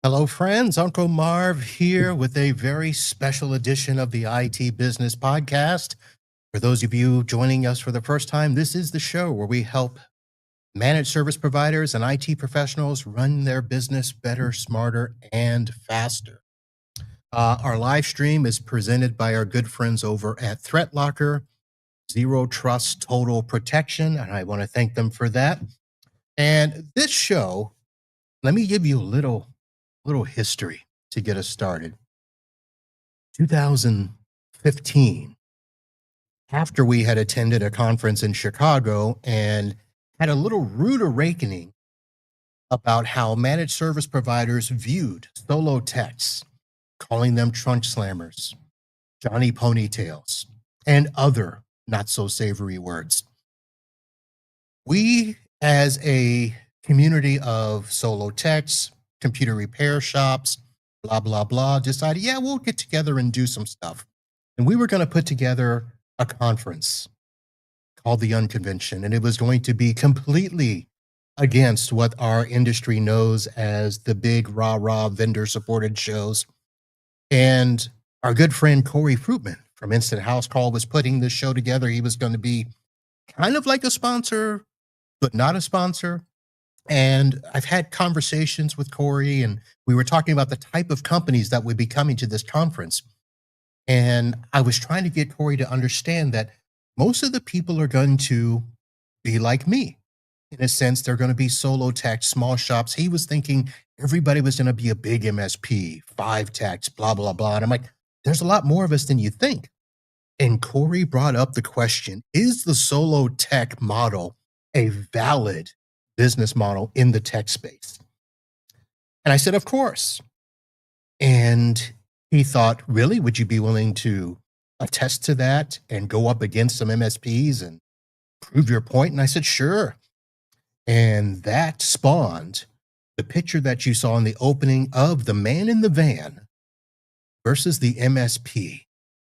Hello, friends. Uncle Marv here with a very special edition of the IT Business Podcast. For those of you joining us for the first time, this is the show where we help managed service providers and IT professionals run their business better, smarter, and faster. Our live stream is presented by our good friends over at ThreatLocker, Zero Trust Total Protection, and I want to thank them for that. And this show, let me give you a little history to get us started. 2015, after we had attended a conference in Chicago and had a little rude awakening about how managed service providers viewed solo techs, calling them trunk slammers, Johnny ponytails, and other not so savory words. We, as a community of solo techs, computer repair shops, blah, blah, blah, decided, yeah, we'll get together and do some stuff. And we were going to put together a conference called the Unconvention, and it was going to be completely against what our industry knows as the big rah-rah vendor-supported shows. And our good friend Corey Fruitman from Instant House Call was putting this show together. He was going to be kind of like a sponsor, but not a sponsor. And I've had conversations with Corey, and we were talking about the type of companies that would be coming to this conference. And I was trying to get Corey to understand that most of the people are going to be like me. In a sense, they're going to be solo tech, small shops. He was thinking everybody was going to be a big MSP, 5 techs, blah, blah, blah. And I'm like, there's a lot more of us than you think. And Corey brought up the question, is the solo tech model a valid business model in the tech space? And I said, of course. And he thought, really, would you be willing to attest to that and go up against some MSPs and prove your point? And I said, sure. And that spawned the picture that you saw in the opening of the man in the van versus the MSP.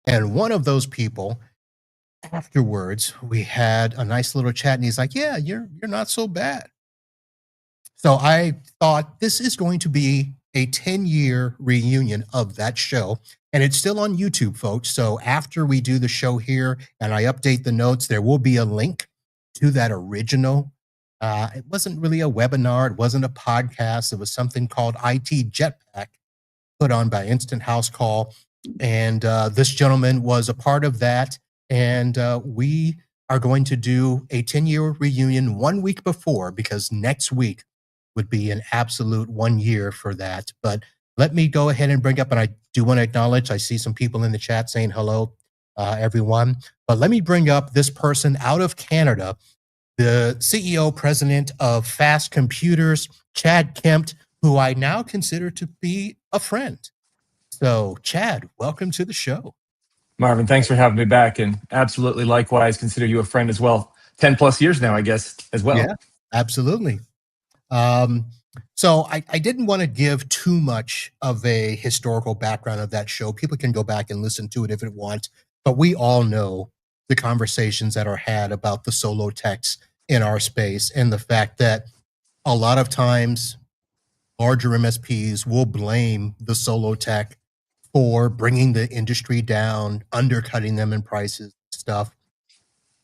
And one of those people, afterwards, we had a nice little chat, and he's like, yeah, you're not so bad. So I thought this is going to be a 10-year reunion of that show. And it's still on YouTube, folks. So after we do the show here and I update the notes, there will be a link to that original. It wasn't really a webinar. It wasn't a podcast. It was something called IT Jetpack, put on by Instant House Call. And this gentleman was a part of that. And we are going to do a 10-year reunion 1 week before, because next week would be an absolute 1 year for that. But let me go ahead and bring up, and I do want to acknowledge, I see some people in the chat saying hello, everyone. But let me bring up this person out of Canada, the CEO, president of Fast Computers, Chad Kempt, who I now consider to be a friend. So, Chad, welcome to the show. Marvin, thanks for having me back, and absolutely likewise consider you a friend as well. 10 plus years now, I guess, as well. Yeah, absolutely. So I didn't want to give too much of a historical background of that show. People can go back and listen to it if they want, but we all know the conversations that are had about the solo techs in our space, and the fact that a lot of times larger MSPs will blame the solo tech for bringing the industry down, undercutting them in prices, stuff.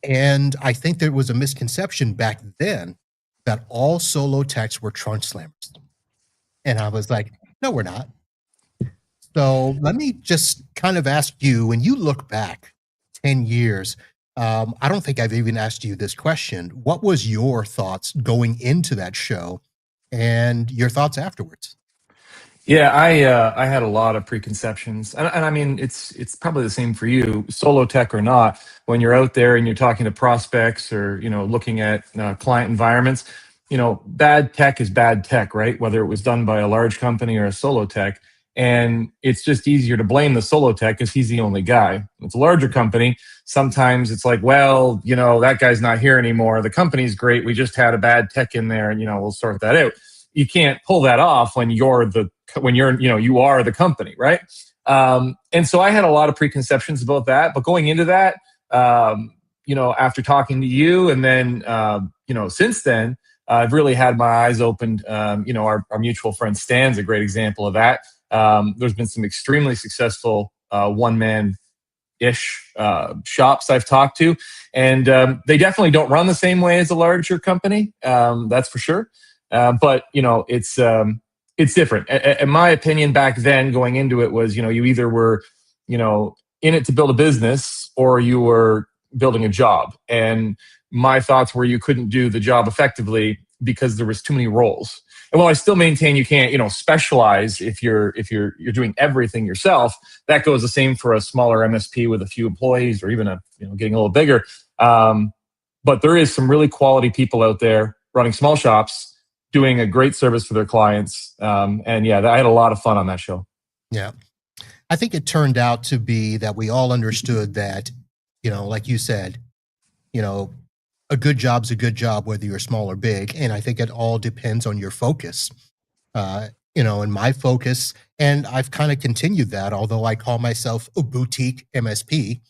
And I think there was a misconception back then that all solo techs were trunk slammers. And I was like, no, we're not. So let me just kind of ask you, when you look back 10 years, I don't think I've even asked you this question. What was your thoughts going into that show and your thoughts afterwards? Yeah, I had a lot of preconceptions, and I mean it's probably the same for you, solo tech or not. When you're out there and you're talking to prospects or looking at client environments, bad tech is bad tech, right? Whether it was done by a large company or a solo tech, and it's just easier to blame the solo tech because he's the only guy. It's a larger company. Sometimes it's like, well, that guy's not here anymore. The company's great. We just had a bad tech in there, and we'll sort that out. You can't pull that off when you are the company, right? And so I had a lot of preconceptions about that. But going into that, after talking to you, and then since then, I've really had my eyes opened. Our mutual friend Stan's a great example of that. There's been some extremely successful one-man ish shops I've talked to, and they definitely don't run the same way as a larger company. That's for sure. But it's different. In my opinion, back then, going into it was you either were in it to build a business or you were building a job. And my thoughts were you couldn't do the job effectively because there was too many roles. And while I still maintain you can't, specialize if you're doing everything yourself, that goes the same for a smaller MSP with a few employees or even getting a little bigger. But there is some really quality people out there running small shops, doing a great service for their clients. And yeah, I had a lot of fun on that show. Yeah. I think it turned out to be that we all understood that, like you said, a good job's a good job, whether you're small or big. And I think it all depends on your focus. And my focus, and I've kind of continued that, although I call myself a boutique MSP.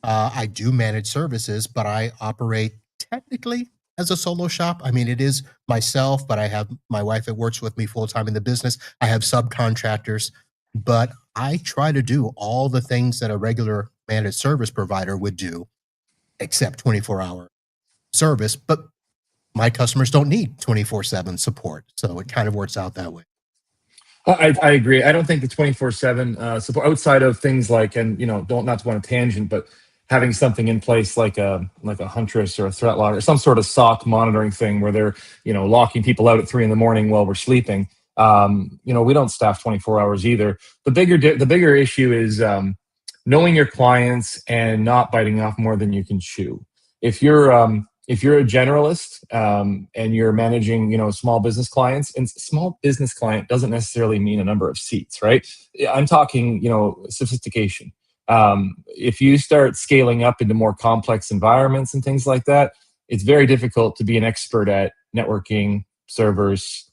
I do manage services, but I operate technically as a solo shop. I mean, it is myself, but I have my wife that works with me full time in the business. I have subcontractors, but I try to do all the things that a regular managed service provider would do, except 24-hour service. But my customers don't need 24/7 support. So it kind of works out that way. I agree. I don't think the 24/7 support outside of things like, and don't not to go on a tangent, but having something in place like a Huntress or a Threat Log or some sort of SOC monitoring thing where they're locking people out at 3 a.m. while we're sleeping. We don't staff 24 hours either. The bigger issue is knowing your clients and not biting off more than you can chew. If you're a generalist and you're managing, small business clients, and small business client doesn't necessarily mean a number of seats, right? I'm talking, sophistication. If you start scaling up into more complex environments and things like that, it's very difficult to be an expert at networking, servers,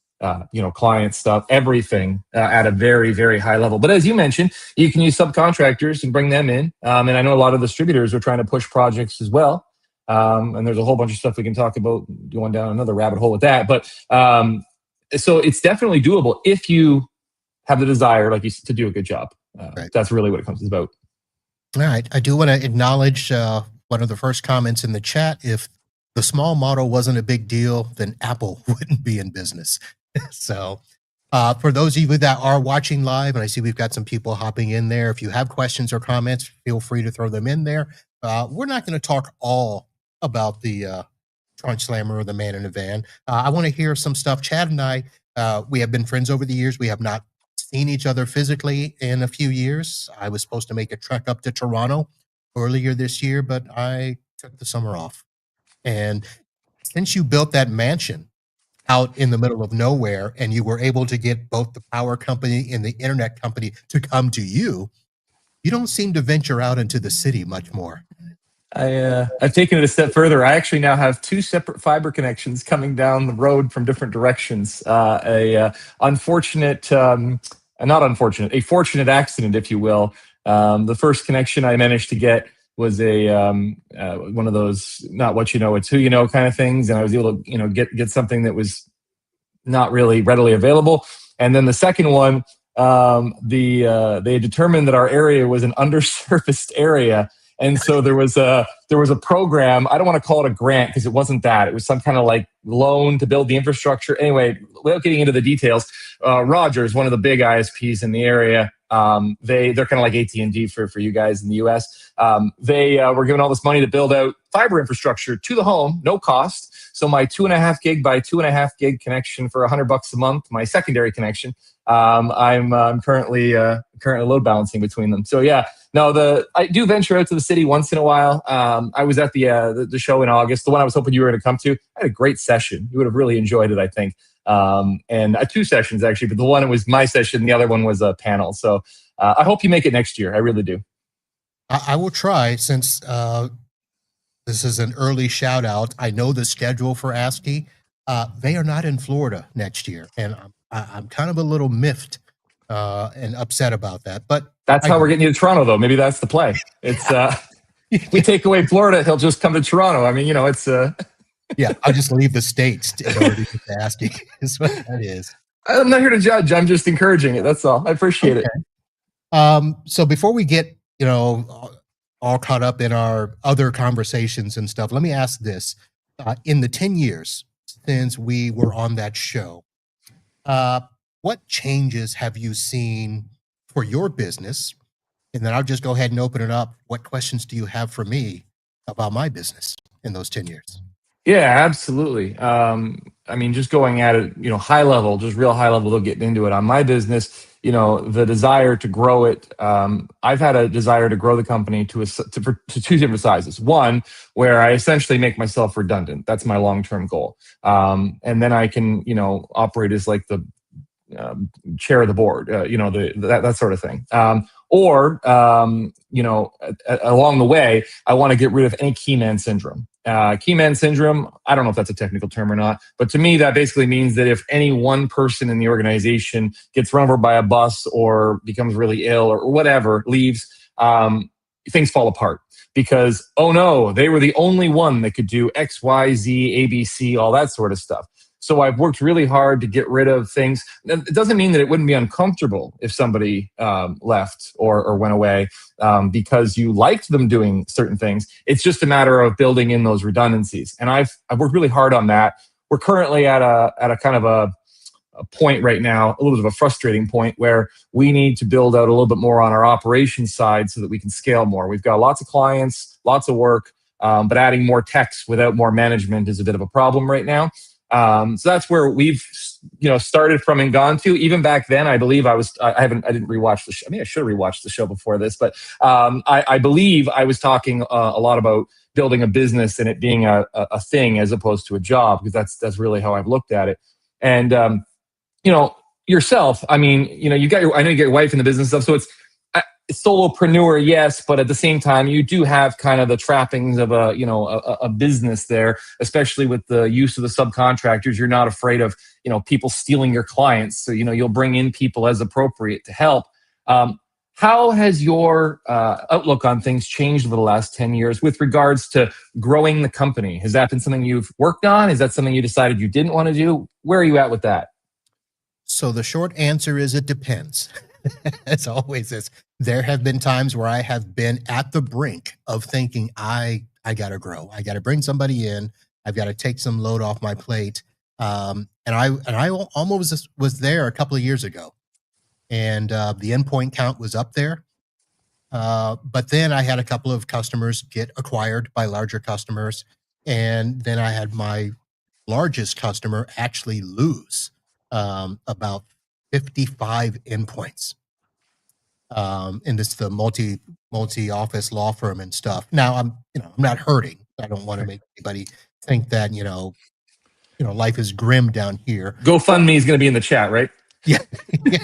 client stuff, everything at a very, very high level. But as you mentioned, you can use subcontractors and bring them in. And I know a lot of distributors are trying to push projects as well. And there's a whole bunch of stuff we can talk about going down another rabbit hole with that. But so it's definitely doable if you have the desire, like you said, to do a good job. Right. That's really what it comes about. All right. I do want to acknowledge one of the first comments in the chat. If the small model wasn't a big deal, then Apple wouldn't be in business. So for those of you that are watching live, and I see we've got some people hopping in there, if you have questions or comments, feel free to throw them in there. We're not going to talk all about the Trunk Slammer or the Man in a Van. I want to hear some stuff. Chad and I, we have been friends over the years. We have not seen each other physically in a few years. I was supposed to make a trek up to Toronto earlier this year, but I took the summer off. And since you built that mansion out in the middle of nowhere and you were able to get both the power company and the internet company to come to you, you don't seem to venture out into the city much more. I've taken it a step further. I actually now have 2 separate fiber connections coming down the road from different directions. A fortunate accident, if you will. The first connection I managed to get was a one of those not what you know, it's who you know kind of things, and I was able to get something that was not really readily available. And then the second one, they determined that our area was an underserviced area. And so there was a program. I don't want to call it a grant because it wasn't that. It was some kind of like loan to build the infrastructure. Anyway, without getting into the details, Rogers, one of the big ISPs in the area, they're kind of like AT&T for you guys in the US. They were given all this money to build out fiber infrastructure to the home, no cost. So my 2.5 gig by 2.5 gig connection for $100 a month, my secondary connection, I'm currently load balancing between them. So yeah, no, I do venture out to the city once in a while. I was at the show in August, the one I was hoping you were going to come to. I had a great session. You would have really enjoyed it, I think. And 2 sessions actually, but the one was my session, the other one was a panel. So I hope you make it next year. I really do. I will try, since this is an early shout out. I know the schedule for ASCII. They are not in Florida next year, and I'm kind of a little miffed and upset about that. But that's how we're getting you to Toronto, though. Maybe that's the play. It's we take away Florida, he'll just come to Toronto. I mean, it's. Yeah, I'll just leave the states in order to get to asking. Is what that is. I'm not here to judge. I'm just encouraging it. That's all. I appreciate it. So before we get, all caught up in our other conversations and stuff, let me ask this. In the 10 years since we were on that show, uh, what changes have you seen for your business? And then I'll just go ahead and open it up. What questions do you have for me about my business in those 10 years? Yeah, absolutely. I mean, just going at it, high level, just real high level, they'll get into it. On my business, the desire to grow it. I've had a desire to grow the company to two different sizes. One, where I essentially make myself redundant. That's my long term goal. And then I can, operate as like the chair of the board, that sort of thing. Along the way, I want to get rid of any key man syndrome. Key man syndrome, I don't know if that's a technical term or not, but to me, that basically means that if any one person in the organization gets run over by a bus or becomes really ill or whatever, leaves, things fall apart because, oh no, they were the only one that could do X, Y, Z, A, B, C, all that sort of stuff. So I've worked really hard to get rid of things. It doesn't mean that it wouldn't be uncomfortable if somebody left or went away because you liked them doing certain things. It's just a matter of building in those redundancies. And I've worked really hard on that. We're currently at a kind of a point right now, a little bit of a frustrating point where we need to build out a little bit more on our operations side so that we can scale more. We've got lots of clients, lots of work, but adding more techs without more management is a bit of a problem right now. So that's where we've, started from and gone to. Even back then, I believe I didn't rewatch the show. I mean, I should have rewatched the show before this, but I believe I was talking a lot about building a business and it being a thing as opposed to a job, because that's really how I've looked at it. And yourself, I mean, I know you got your wife in the business stuff, so it's solopreneur, yes, but at the same time, you do have kind of the trappings of a business there, especially with the use of the subcontractors. You're not afraid of, people stealing your clients. So, you'll bring in people as appropriate to help. How has your outlook on things changed over the last 10 years with regards to growing the company? Has that been something you've worked on? Is that something you decided you didn't want to do? Where are you at with that? So the short answer is it depends. As always is. There have been times where I have been at the brink of thinking I got to grow. I got to bring somebody in. I've got to take some load off my plate. And I almost was there a couple of years ago, and the endpoint count was up there. But then I had a couple of customers get acquired by larger customers, and then I had my largest customer actually lose about 55 endpoints. And it's the multi office law firm and stuff. Now I'm not hurting. I don't want to make anybody think that life is grim down here. GoFundMe is going to be in the chat, right? Yeah, yeah.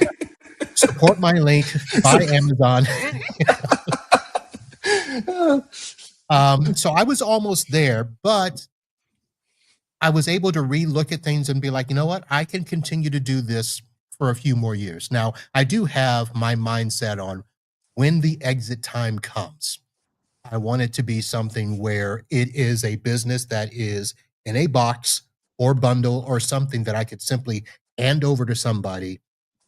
Support my link. Buy Amazon. So I was almost there, but I was able to relook at things and be like, you know what? I can continue to do this for a few more years. Now, I do have my mindset on when the exit time comes. I want it to be something where it is a business that is in a box or bundle or something that I could simply hand over to somebody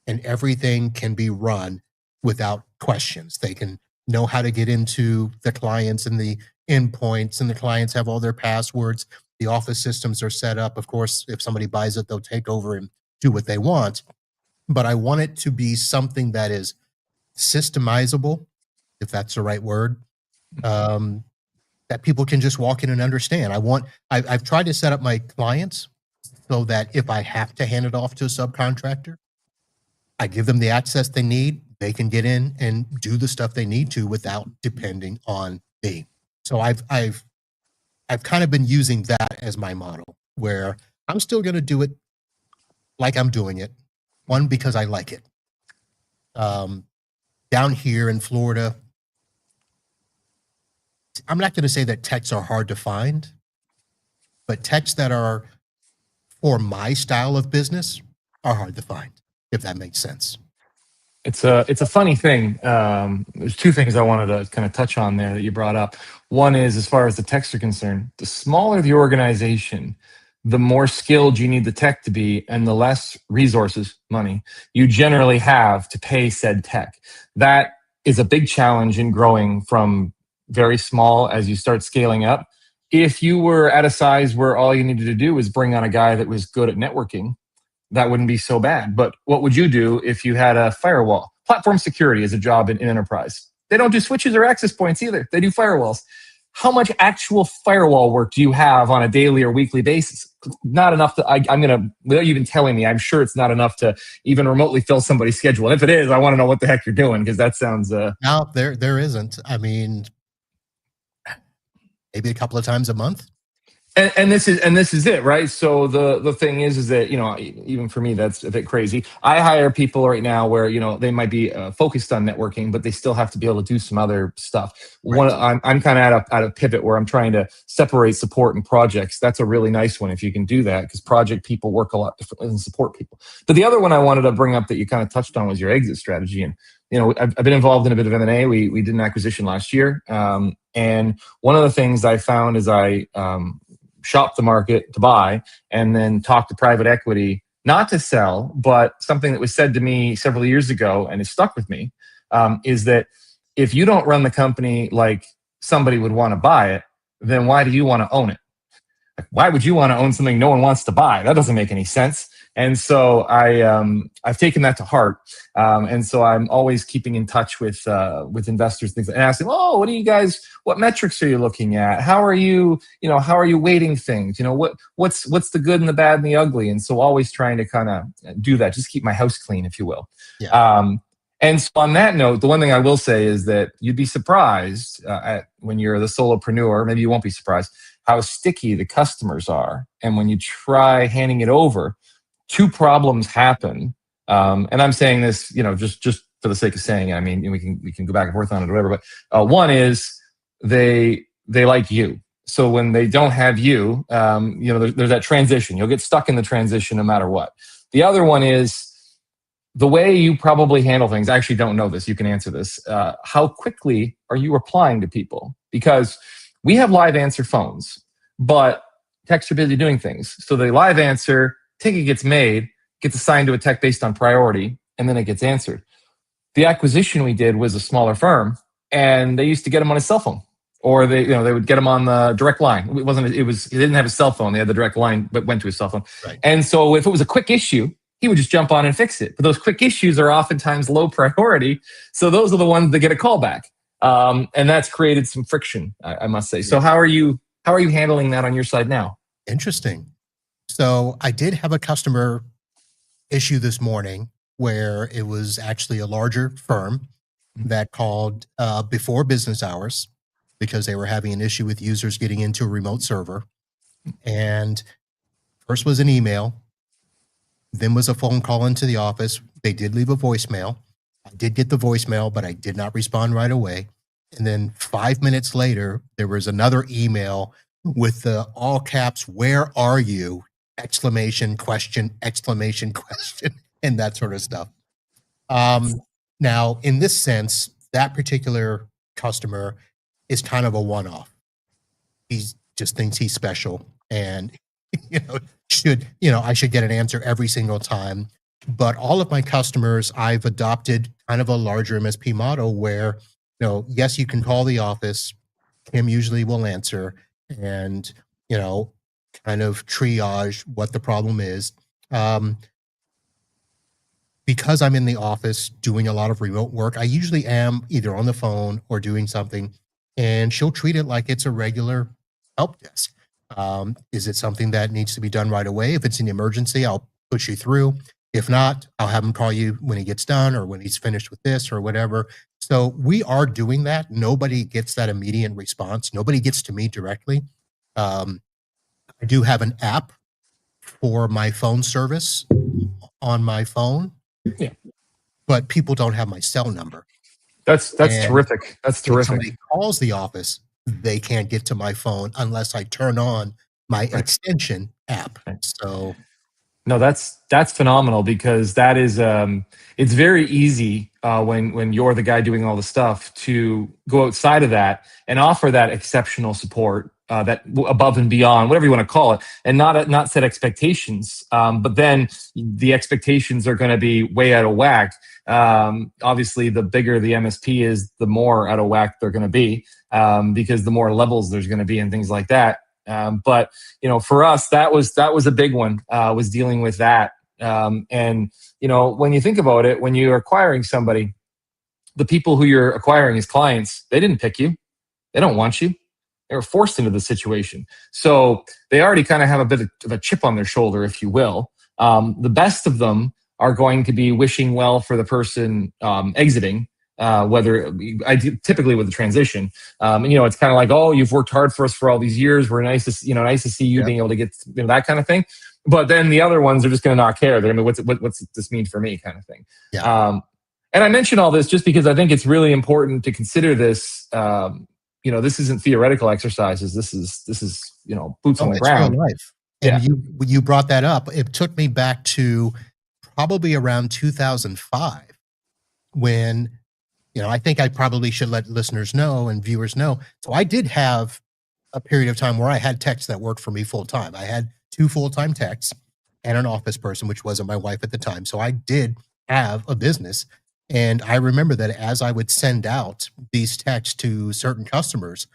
and everything can be run without questions. They can know how to get into the clients and the endpoints, and the clients have all their passwords. The office systems are set up. Of course, if somebody buys it, they'll take over and do what they want. But I want it to be something that is systemizable, if that's the right word, that people can just walk in and understand. I've tried to set up my clients so that if I have to hand it off to a subcontractor, I give them the access they need. They can get in and do the stuff they need to without depending on me. So I've kind of been using that as my model, where I'm still going to do it like I'm doing it. One, because I like it. Down here in Florida, I'm not going to say that techs are hard to find, but techs that are for my style of business are hard to find, if that makes sense. It's a funny thing. There's two things I wanted to kind of touch on there that you brought up. One is, as far as the techs are concerned, the smaller the organization, the more skilled you need the tech to be, and the less resources, money, you generally have to pay said tech. That is a big challenge in growing from very small as you start scaling up. If you were at a size where all you needed to do was bring on a guy that was good at networking, that wouldn't be so bad. But what would you do if you had a firewall? Platform security is a job in enterprise. They don't do switches or access points either. They do firewalls. How much actual firewall work do you have on a daily or weekly basis? Not enough to, I'm going to, without you even telling me, I'm sure it's not enough to even remotely fill somebody's schedule. And if it is, I want to know what the heck you're doing, because that sounds... No, there isn't. I mean, maybe a couple of times a month. And this is it, right? So the thing is that, even for me, that's a bit crazy. I hire people right now where they might be focused on networking, but they still have to be able to do some other stuff. Right. I'm kind of at a pivot where I'm trying to separate support and projects. That's a really nice one if you can do that, because project people work a lot differently than support people. But the other one I wanted to bring up that you kind of touched on was your exit strategy. And I've been involved in a bit of M&A. We did an acquisition last year, and one of the things I found is I shop the market to buy and then talk to private equity, not to sell, but something that was said to me several years ago and has stuck with me, is that if you don't run the company like somebody would want to buy it, then why do you want to own it? Like, why would you want to own something no one wants to buy? That doesn't make any sense. And so I've taken that to heart, and so I'm always keeping in touch with investors, things, and asking, "Oh, what metrics are you looking at? How are you weighting things? What's the good and the bad and the ugly?" And so always trying to kind of do that, just keep my house clean, if you will. Yeah. And so on that note, the one thing I will say is that you'd be surprised when you're the solopreneur, maybe you won't be surprised, how sticky the customers are. And when you try handing it over, two problems happen. And I'm saying this, just for the sake of saying it. I mean, we can go back and forth on it or whatever. But one is they like you. So when they don't have you, there's that transition. You'll get stuck in the transition no matter what. The other one is the way you probably handle things. I actually don't know this. You can answer this. How quickly are you replying to people? Because we have live answer phones, but techs are busy doing things. So the live answer, ticket gets made, gets assigned to a tech based on priority, and then it gets answered. The acquisition we did was a smaller firm, and they used to get them on his cell phone, or they would get him on the direct line. He didn't have a cell phone. They had the direct line, but went to his cell phone. Right. And so if it was a quick issue, he would just jump on and fix it. But those quick issues are oftentimes low priority. So those are the ones that get a call back. And that's created some friction, I must say. Yeah. So how are you handling that on your side now? Interesting. So I did have a customer issue this morning where it was actually a larger firm that called before business hours because they were having an issue with users getting into a remote server. And first was an email, then was a phone call into the office. They did leave a voicemail. I did get the voicemail, but I did not respond right away. And then 5 minutes later, there was another email with the all caps, "Where are you?" exclamation question, and that sort of stuff. Now, in this sense, that particular customer is kind of a one-off. He just thinks he's special and I should get an answer every single time. But all of my customers, I've adopted kind of a larger MSP model where, yes, you can call the office. Kim usually will answer and, kind of triage what the problem is. Because I'm in the office doing a lot of remote work, I usually am either on the phone or doing something, and she'll treat it like it's a regular help desk. Is it something that needs to be done right away? If it's an emergency, I'll push you through. If not, I'll have him call you when he gets done or when he's finished with this or whatever. So we are doing that. Nobody gets that immediate response. Nobody gets to me directly. I do have an app for my phone service on my phone, but people don't have my cell number. That's terrific. That's terrific. If somebody calls the office, they can't get to my phone unless I turn on my extension app. So No, that's phenomenal, because that is it's very easy when you're the guy doing all the stuff to go outside of that and offer that exceptional support, that above and beyond, whatever you want to call it, and not set expectations. But then the expectations are going to be way out of whack. Obviously, the bigger the MSP is, the more out of whack they're going to be, because the more levels there's going to be and things like that. But for us, that was a big one. Was dealing with that, and when you think about it, when you're acquiring somebody, the people who you're acquiring as clients, they didn't pick you, they don't want you, they were forced into the situation, so they already kind of have a bit of a chip on their shoulder, if you will. The best of them are going to be wishing well for the person exiting. Whether I do, typically with the transition, it's kind of like, oh, you've worked hard for us for all these years. We're nice to see you being able to get that kind of thing. But then the other ones are just going to not care. They're going to what's this mean for me, kind of thing. Yeah. And I mention all this just because I think it's really important to consider this. This isn't theoretical exercises. This is boots on the ground. Real life. And you brought that up. It took me back to probably around 2005 when. I think I probably should let listeners know and viewers know. So I did have a period of time where I had techs that worked for me full time. I had 2 full-time techs and an office person, which wasn't my wife at the time. So I did have a business. And I remember that as I would send out these texts to certain customers,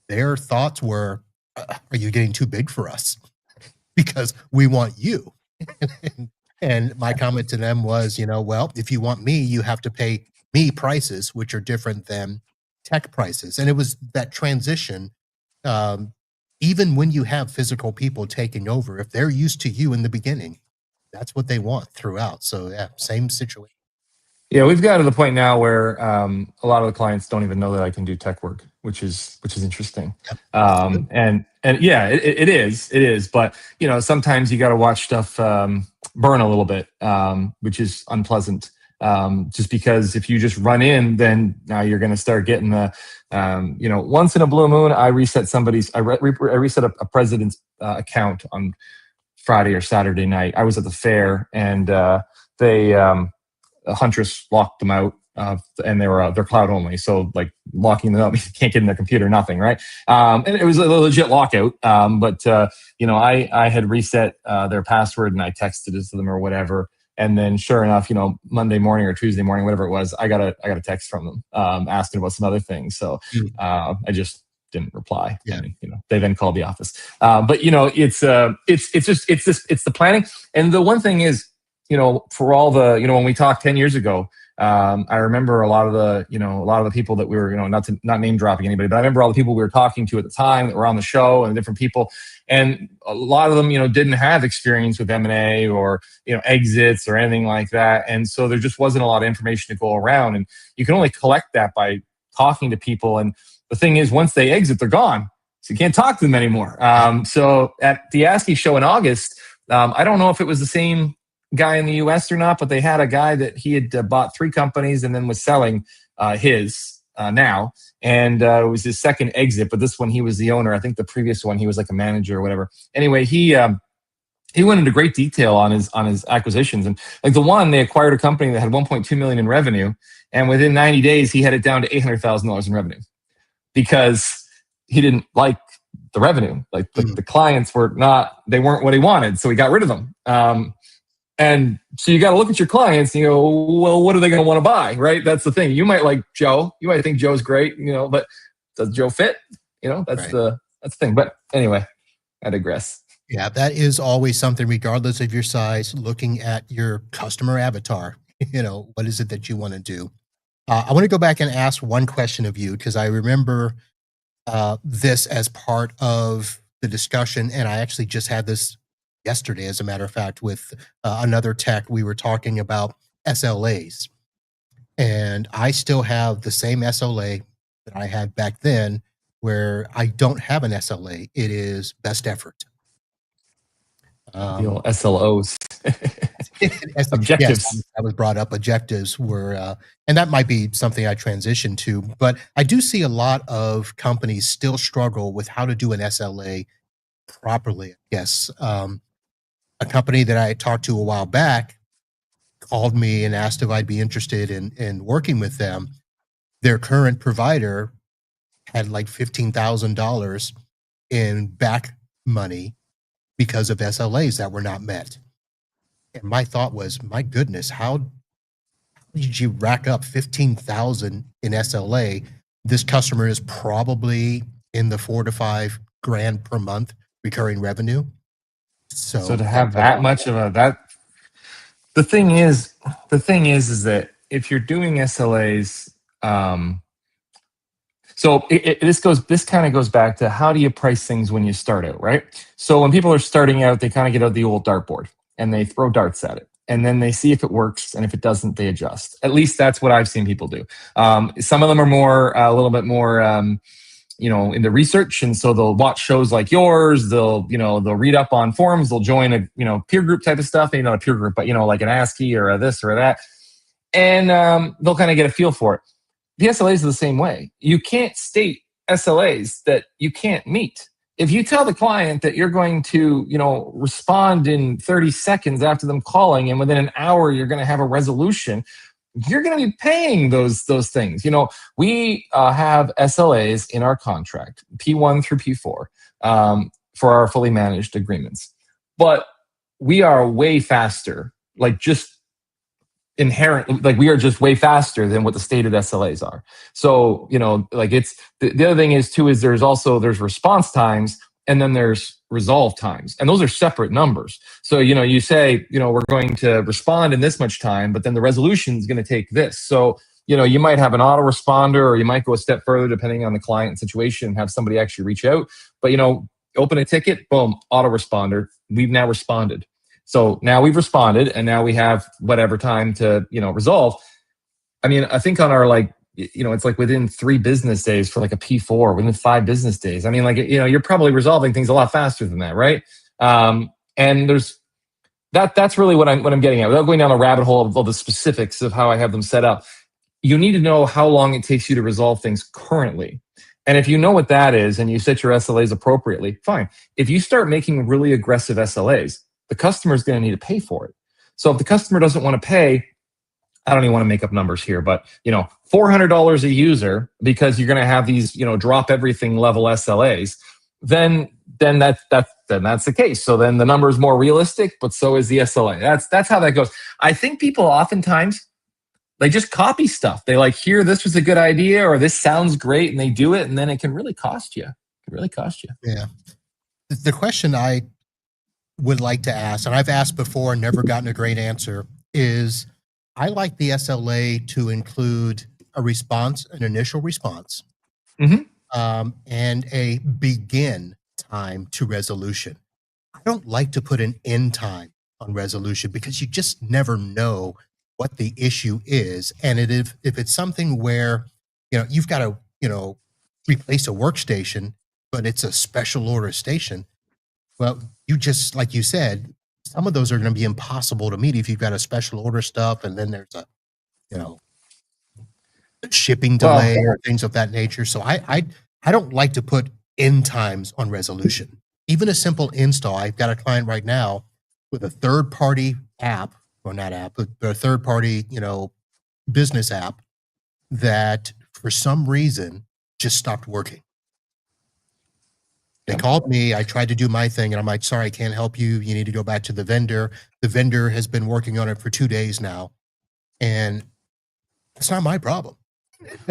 their thoughts were, are you getting too big for us? Because we want you. And my comment to them was, well, if you want me, you have to pay me prices, which are different than tech prices. And it was that transition. Even when you have physical people taking over, if they're used to you in the beginning, that's what they want throughout. So yeah, same situation. Yeah, we've got to the point now where a lot of the clients don't even know that I can do tech work, which is interesting. Yep. And yeah, it is. But sometimes you got to watch stuff burn a little bit, which is unpleasant. Just because if you just run in, then now you're going to start getting the, once in a blue moon, I reset I reset a president's account on Friday or Saturday night. I was at the fair, and a huntress locked them out, and they're cloud only. So like locking them up, you can't get in their computer, nothing, right? And it was a legit lockout. But I had reset their password, and I texted it to them or whatever. And then sure enough, Monday morning or Tuesday morning, whatever it was, I got a text from them asking about some other things. So I just didn't reply. Yeah. And, they then called the office. But it's the planning. And the one thing is, for all the, when we talked 10 years ago, I remember a lot of the people that we were, not name dropping anybody, but I remember all the people we were talking to at the time that were on the show, and different people. And a lot of them, didn't have experience with M&A or, exits or anything like that. And so there just wasn't a lot of information to go around. And you can only collect that by talking to people. And the thing is, once they exit, they're gone. So you can't talk to them anymore. So at the ASCII show in August, I don't know if it was the same guy in the US or not, but they had a guy that he had bought 3 companies and then was selling his now. And it was his second exit, but this one he was the owner. I think the previous one he was like a manager or whatever. Anyway, he went into great detail on his acquisitions. And like the one, they acquired a company that had 1.2 million in revenue, and within 90 days he had it down to $800,000 in revenue because he didn't like the revenue. Like the clients weren't what he wanted, so he got rid of them. And so you got to look at your clients and you go, well, what are they going to want to buy, right? That's the thing. You might like Joe. You might think Joe's great, but does Joe fit? That's right. That's the thing. But anyway, I digress. Yeah, that is always something, regardless of your size, looking at your customer avatar. What is it that you want to do? I want to go back and ask one question of you, because I remember this as part of the discussion, and I actually just had this yesterday, as a matter of fact, with another tech. We were talking about SLAs, and I still have the same SLA that I had back then, where I don't have an SLA. It is best effort. SLOs. Objectives. Yes, that was brought up. Objectives were, and that might be something I transitioned to, but I do see a lot of companies still struggle with how to do an SLA properly, I guess. a company that I had talked to a while back called me and asked if I'd be interested in working with them. Their current provider had like $15,000 in back money because of SLAs that were not met. And my thought was, my goodness, how did you rack up 15,000 in SLA? This customer is probably in the 4 to 5 grand per month recurring revenue. So So to have that much of the thing is that if you're doing SLAs, so this kind of goes back to how do you price things when you start out, right? So when people are starting out, they kind of get out the old dartboard and they throw darts at it. And then they see if it works, and if it doesn't, they adjust. At least that's what I've seen people do. Some of them are more, a little bit more, in the research, and so they'll watch shows like yours. They'll read up on forums. They'll join a peer group type of stuff. Maybe not a peer group, but like an ASCII or a this or a that, and they'll kind of get a feel for it. The SLAs are the same way. You can't state SLAs that you can't meet. If you tell the client that you're going to, respond in 30 seconds after them calling, and within an hour you're going to have a resolution, you're going to be paying those things. We have SLAs in our contract, P1 through P4, for our fully managed agreements. But we are way faster, just inherent, we are just way faster than what the stated SLAs are. So, it's the other thing is there's response times, and then there's resolve times, and those are separate numbers. So, you say, we're going to respond in this much time, but then the resolution is going to take this. So, you might have an autoresponder, or you might go a step further depending on the client situation and have somebody actually reach out. But, open a ticket, boom, autoresponder. We've now responded. So now we've responded, and now we have whatever time to, resolve. I mean, I think on our it's like within 3 business days for like a P4, within 5 business days. I mean, you're probably resolving things a lot faster than that, right? And there's that's really what I'm getting at. Without going down the rabbit hole of all the specifics of how I have them set up, you need to know how long it takes you to resolve things currently. And if you know what that is and you set your SLAs appropriately, fine. If you start making really aggressive SLAs, the customer is going to need to pay for it. So if the customer doesn't want to pay, I don't even want to make up numbers here, but $400 a user because you're going to have these drop everything level SLAs, then that's the case. So then the number is more realistic, but so is the SLA. That's how that goes. I think people oftentimes they just copy stuff. They hear this was a good idea or this sounds great, and they do it, and then it can really cost you. It can really cost you. Yeah. The question I would like to ask, and I've asked before and never gotten a great answer, is I like the SLA to include a response, an initial response, and a begin time to resolution. I don't like to put an end time on resolution because you just never know what the issue is. And if it's something where, you've got to, replace a workstation, but it's a special order station, well, you just, like you said, some of those are going to be impossible to meet if you've got a special order stuff, and then there's a, shipping delay or things of that nature. So I don't like to put end times on resolution. Even a simple install. I've got a client right now with a third-party app, or not app, but a third-party, business app that for some reason just stopped working. They called me. I tried to do my thing, and I'm like, sorry, I can't help you. You need to go back to the vendor. The vendor has been working on it for 2 days now, and it's not my problem.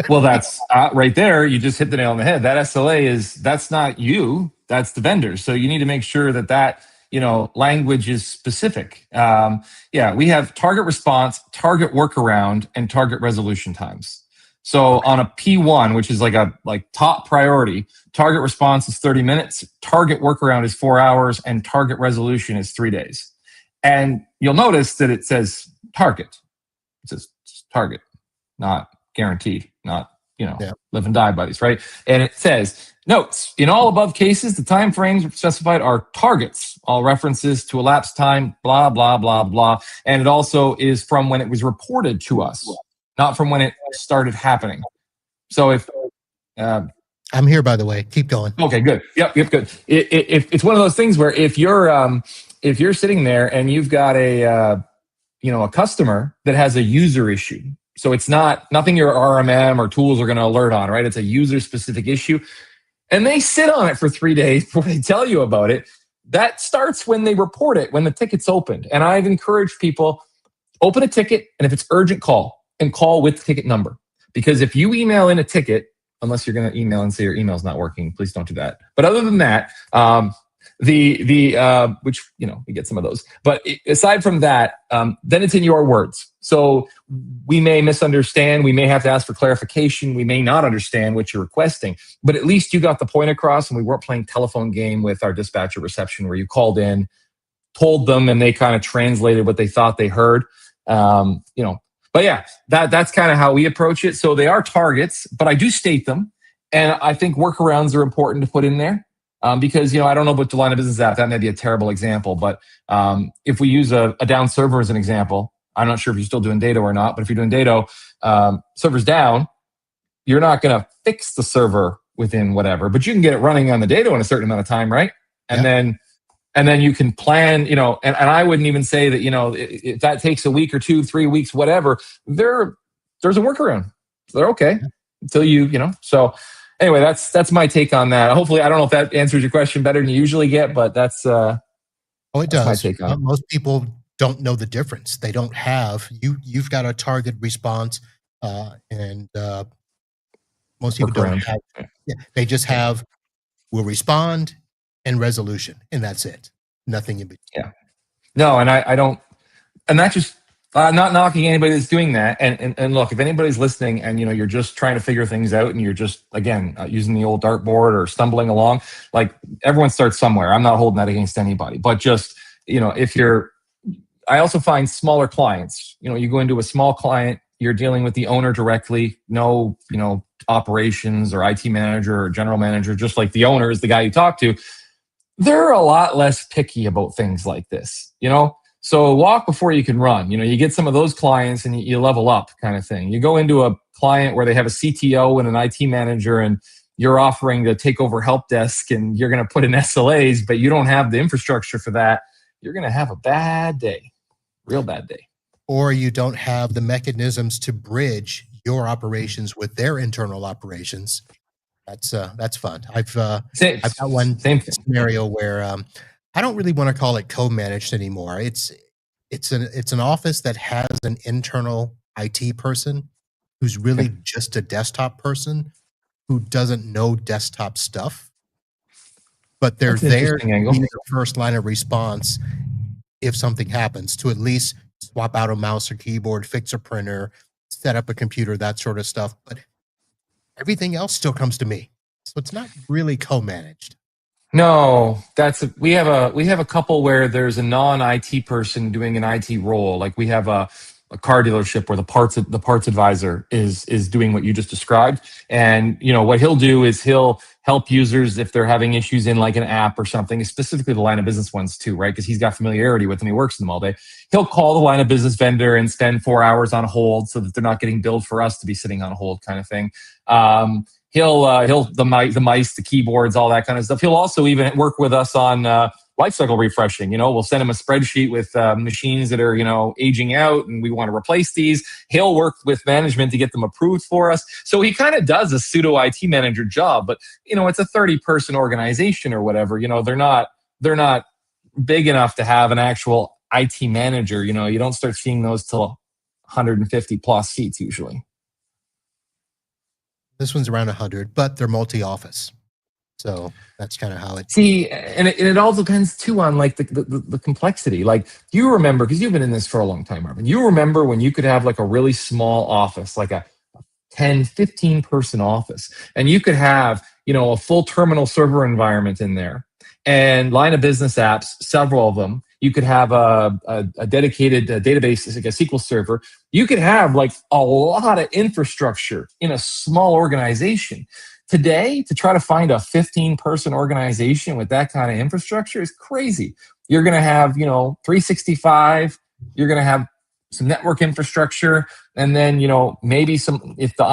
Well, that's right there. You just hit the nail on the head. That SLA that's not you. That's the vendor. So you need to make sure that language is specific. We have target response, target workaround, and target resolution times. So on a P1, which is like top priority, target response is 30 minutes, target workaround is 4 hours, and target resolution is 3 days. And you'll notice that it says target. It says target, not guaranteed, not live and die by these, right? And it says, notes, in all above cases, the time frames specified are targets. All references to elapsed time, blah, blah, blah, blah. And it also is from when it was reported to us, not from when it started happening. So if... I'm here, by the way. Keep going. Okay, good. Yep, good. If it's one of those things where if you're if you're sitting there and you've got a customer that has a user issue, so it's nothing your RMM or tools are going to alert on, right? It's a user specific issue, and they sit on it for 3 days before they tell you about it. That starts when they report it, when the ticket's opened. And I've encouraged people, open a ticket, and if it's urgent, call with the ticket number. Because if you email in a ticket, unless you're going to email and say your email's not working, please don't do that. But other than that, which, we get some of those. But aside from that, then it's in your words. So we may misunderstand. We may have to ask for clarification. We may not understand what you're requesting. But at least you got the point across, and we weren't playing telephone game with our dispatcher reception where you called in, told them, and they kind of translated what they thought they heard. But yeah, that's kind of how we approach it. So they are targets, but I do state them. And I think workarounds are important to put in there. Because, I don't know about the line of business app. That may be a terrible example. But if we use a down server as an example, I'm not sure if you're still doing Dado or not. But if you're doing Dado, server's down, you're not going to fix the server within whatever. But you can get it running on the Dado in a certain amount of time, right? And then you can plan, and I wouldn't even say that, if that takes a week or 2, 3 weeks, whatever, there's a workaround. They're okay until so anyway, that's my take on that. Hopefully, I don't know if that answers your question better than you usually get, but that's it does. my take on it. Most people don't know the difference. They don't have you've got a target response, and most people don't have. Yeah, they just have will respond and resolution, and that's it. Nothing in between. Yeah. No, and I don't, and that's just not knocking anybody that's doing that. And look, if anybody's listening and you're just trying to figure things out and you're just using the old dartboard or stumbling along, like everyone starts somewhere. I'm not holding that against anybody, but just I also find smaller clients. You go into a small client, you're dealing with the owner directly. No, operations or IT manager or general manager, just like the owner is the guy you talk to. They're a lot less picky about things like this, So walk before you can run. You get some of those clients and you level up kind of thing. You go into a client where they have a CTO and an IT manager and you're offering to take over help desk and you're going to put in SLAs, but you don't have the infrastructure for that. You're going to have a bad day, real bad day. Or you don't have the mechanisms to bridge your operations with their internal operations. That's fun. I've got one scenario where I don't really want to call it co-managed anymore. It's an office that has an internal IT person who's really just a desktop person who doesn't know desktop stuff, but they're there to be the first line of response if something happens, to at least swap out a mouse or keyboard, fix a printer, set up a computer, that sort of stuff. But everything else still comes to me. So it's not really co-managed. No, we have a couple where there's a non-IT person doing an IT role. Like we have a car dealership where the parts advisor is doing what you just described. And what he'll do is he'll help users if they're having issues in like an app or something, specifically the line of business ones too, right? Because he's got familiarity with them. He works in them all day. He'll call the line of business vendor and spend 4 hours on hold so that they're not getting billed for us to be sitting on hold kind of thing. He'll the mice, the keyboards, all that kind of stuff. He'll also even work with us on lifecycle refreshing. We'll send him a spreadsheet with machines that are aging out, and we want to replace these. He'll work with management to get them approved for us. So he kind of does a pseudo IT manager job, but it's a 30-person organization or whatever. They're not big enough to have an actual IT manager. You don't start seeing those till 150 plus seats usually. This one's around 100, but they're multi-office. So that's kind of how it... See, and it all depends, too, on like the complexity. Like, you remember, because you've been in this for a long time, Marvin, you remember when you could have like a really small office, like a 10, 15-person office, and you could have, a full terminal server environment in there and line of business apps, several of them. You could have a dedicated database, like a SQL server. You could have like a lot of infrastructure in a small organization. Today, to try to find a 15-person organization with that kind of infrastructure is crazy. You're going to have, 365. You're going to have some network infrastructure, and then, maybe some. If the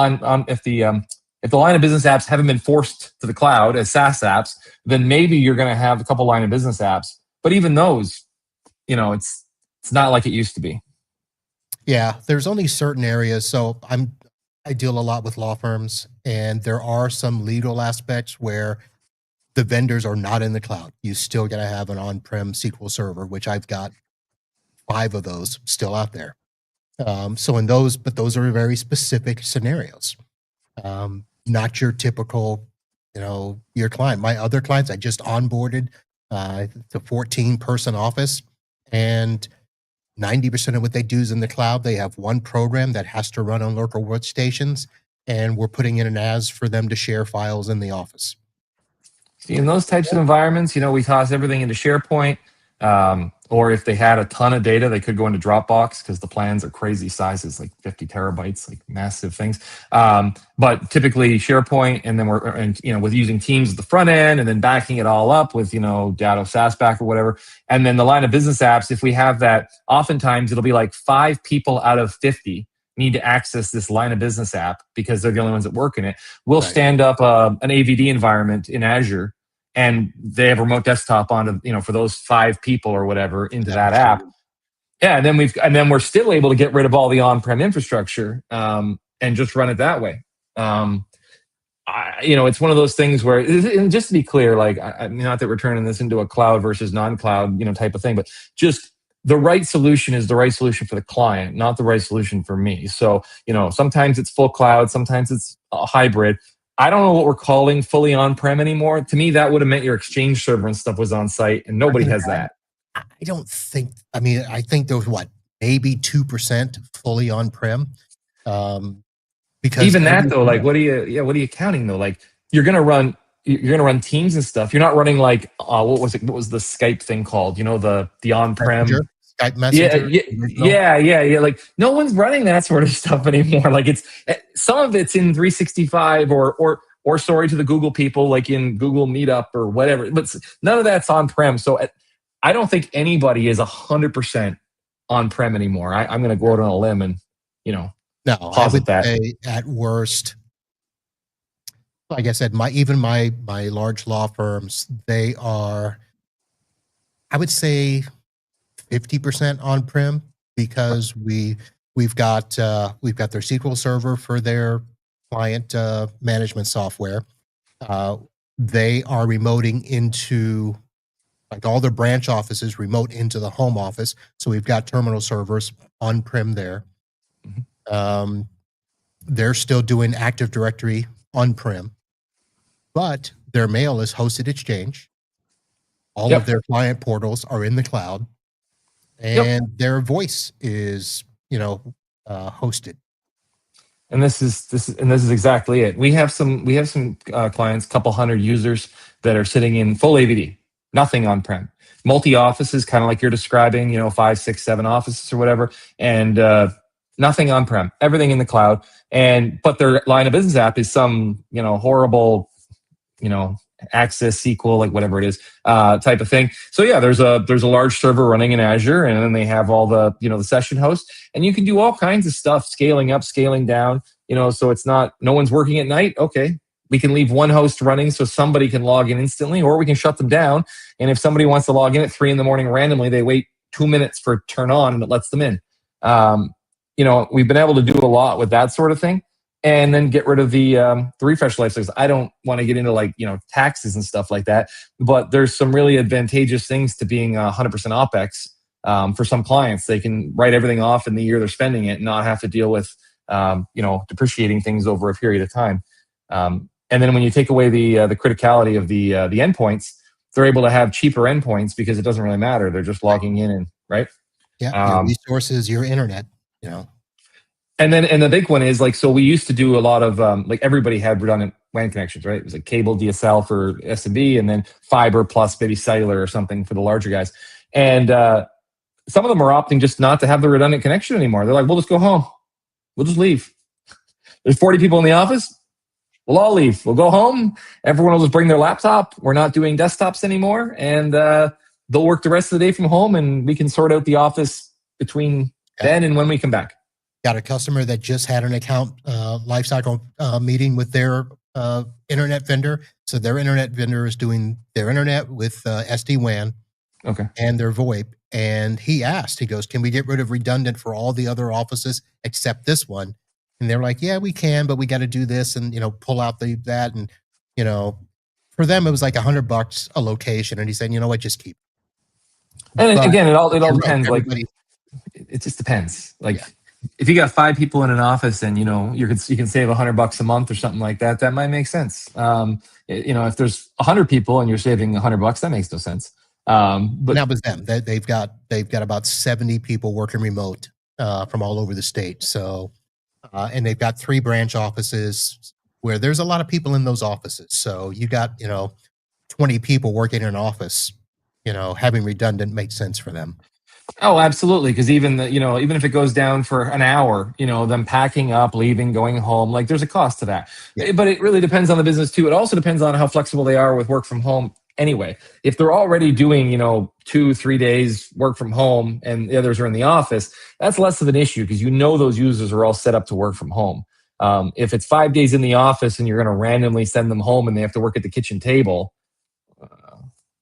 line of business apps haven't been forced to the cloud as SaaS apps, then maybe you're going to have a couple line of business apps. But even those, it's not like it used to be. Yeah, there's only certain areas. So I deal a lot with law firms, and there are some legal aspects where the vendors are not in the cloud. You still got to have an on-prem SQL server, which I've got 5 of those still out there. So in those, but those are very specific scenarios. Not your typical, your client. My other clients, I just onboarded the 14-person office, and 90% of what they do is in the cloud. They have one program that has to run on local workstations, and we're putting in an as for them to share files in the office. See, in those types of environments, we toss everything into SharePoint. Or if they had a ton of data, they could go into Dropbox because the plans are crazy sizes, like 50 terabytes, like massive things. But typically SharePoint, and then with using Teams at the front end, and then backing it all up with, Datto SaaS back or whatever. And then the line of business apps, if we have that, oftentimes it'll be like 5 people out of 50 need to access this line of business app because they're the only ones that work in it. We'll stand up an AVD environment in Azure, and they have a remote desktop on, for those 5 people or whatever into that app. Yeah, and then we're still able to get rid of all the on-prem infrastructure and just run it that way. It's one of those things where, and just to be clear, like, not that we're turning this into a cloud versus non-cloud, type of thing, but just the right solution is the right solution for the client, not the right solution for me. So, sometimes it's full cloud, sometimes it's a hybrid. I don't know what we're calling fully on-prem anymore. To me, that would have meant your Exchange server and stuff was on site, and nobody has that. I don't think, I think there was maybe 2% fully on-prem. Because even that though, like, what are you counting though? Like, you're gonna run Teams and stuff. You're not running like what was the Skype thing called? The on-prem Skype Messenger. Yeah. Like, no one's running that sort of stuff anymore. Like, some of it's in 365 or sorry to the Google people, like in Google Meetup or whatever. But none of that's on-prem. So I don't think anybody is 100% on-prem anymore. I'm going to go out on a limb and no, I would say at worst, like I said, my large law firms, they are, I would say 50% on-prem, because we've got their SQL server for their client management software. They are remoting into, like, all their branch offices remote into the home office. So we've got terminal servers on-prem there. They're still doing Active Directory on-prem, but their mail is hosted Exchange. All of their client portals are in the cloud, and their voice is, hosted. And this is exactly it. We have some clients, couple hundred users that are sitting in full AVD, nothing on-prem. Multi-offices, kind of like you're describing, 5, 6, 7 offices or whatever, and nothing on-prem, everything in the cloud. But their line of business app is some, horrible, Access SQL, like whatever it is, type of thing. So yeah, there's a large server running in Azure, and then they have all the, the session hosts, and you can do all kinds of stuff, scaling up, scaling down, so it's not, no one's working at night. Okay, we can leave one host running so somebody can log in instantly, or we can shut them down. And if somebody wants to log in at 3 a.m. randomly, they wait 2 minutes for turn on, and it lets them in. We've been able to do a lot with that sort of thing, and then get rid of the refresh life cycles. I don't want to get into, like, taxes and stuff like that, but there's some really advantageous things to being 100% OpEx. For some clients, they can write everything off in the year they're spending it and not have to deal with, depreciating things over a period of time. And then when you take away the criticality of the endpoints, they're able to have cheaper endpoints because it doesn't really matter. They're just logging in, and right. Yeah, your resources, your internet, And the big one is, like, so we used to do a lot of, like, everybody had redundant WAN connections, right? It was like cable DSL for SMB, and then fiber plus maybe cellular or something for the larger guys. And some of them are opting just not to have the redundant connection anymore. They're like, we'll just go home. We'll just leave. There's 40 people in the office. We'll all leave. We'll go home. Everyone will just bring their laptop. We're not doing desktops anymore. And they'll work the rest of the day from home, and we can sort out the office between then and when we come back. Got a customer that just had an account lifecycle meeting with their internet vendor. So their internet vendor is doing their internet with SD-WAN, okay, and their VoIP. And he asked, he goes, can we get rid of redundant for all the other offices except this one? And they're like, yeah, we can, but we got to do this and, pull out that. And, for them, it was like $100 a location. And he said, you know what, just keep it. And But again, it all you're right. depends. Like, Everybody, it just depends. Like, yeah. if you got 5 people in an office and you can save $100 a month or something like that, that might make sense. If there's 100 people and you're saving $100, that makes no sense. But that was them. They've got about 70 people working remote from all over the state. So, and they've got 3 branch offices where there's a lot of people in those offices. So you got 20 people working in an office. Having redundant makes sense for them. Oh, absolutely. Because even even if it goes down for an hour, them packing up, leaving, going home, like there's a cost to that. Yeah. But it really depends on the business too. It also depends on how flexible they are with work from home. Anyway, if they're already doing 2-3 days work from home and the others are in the office, that's less of an issue because those users are all set up to work from home. If it's 5 days in the office and you're going to randomly send them home and they have to work at the kitchen table,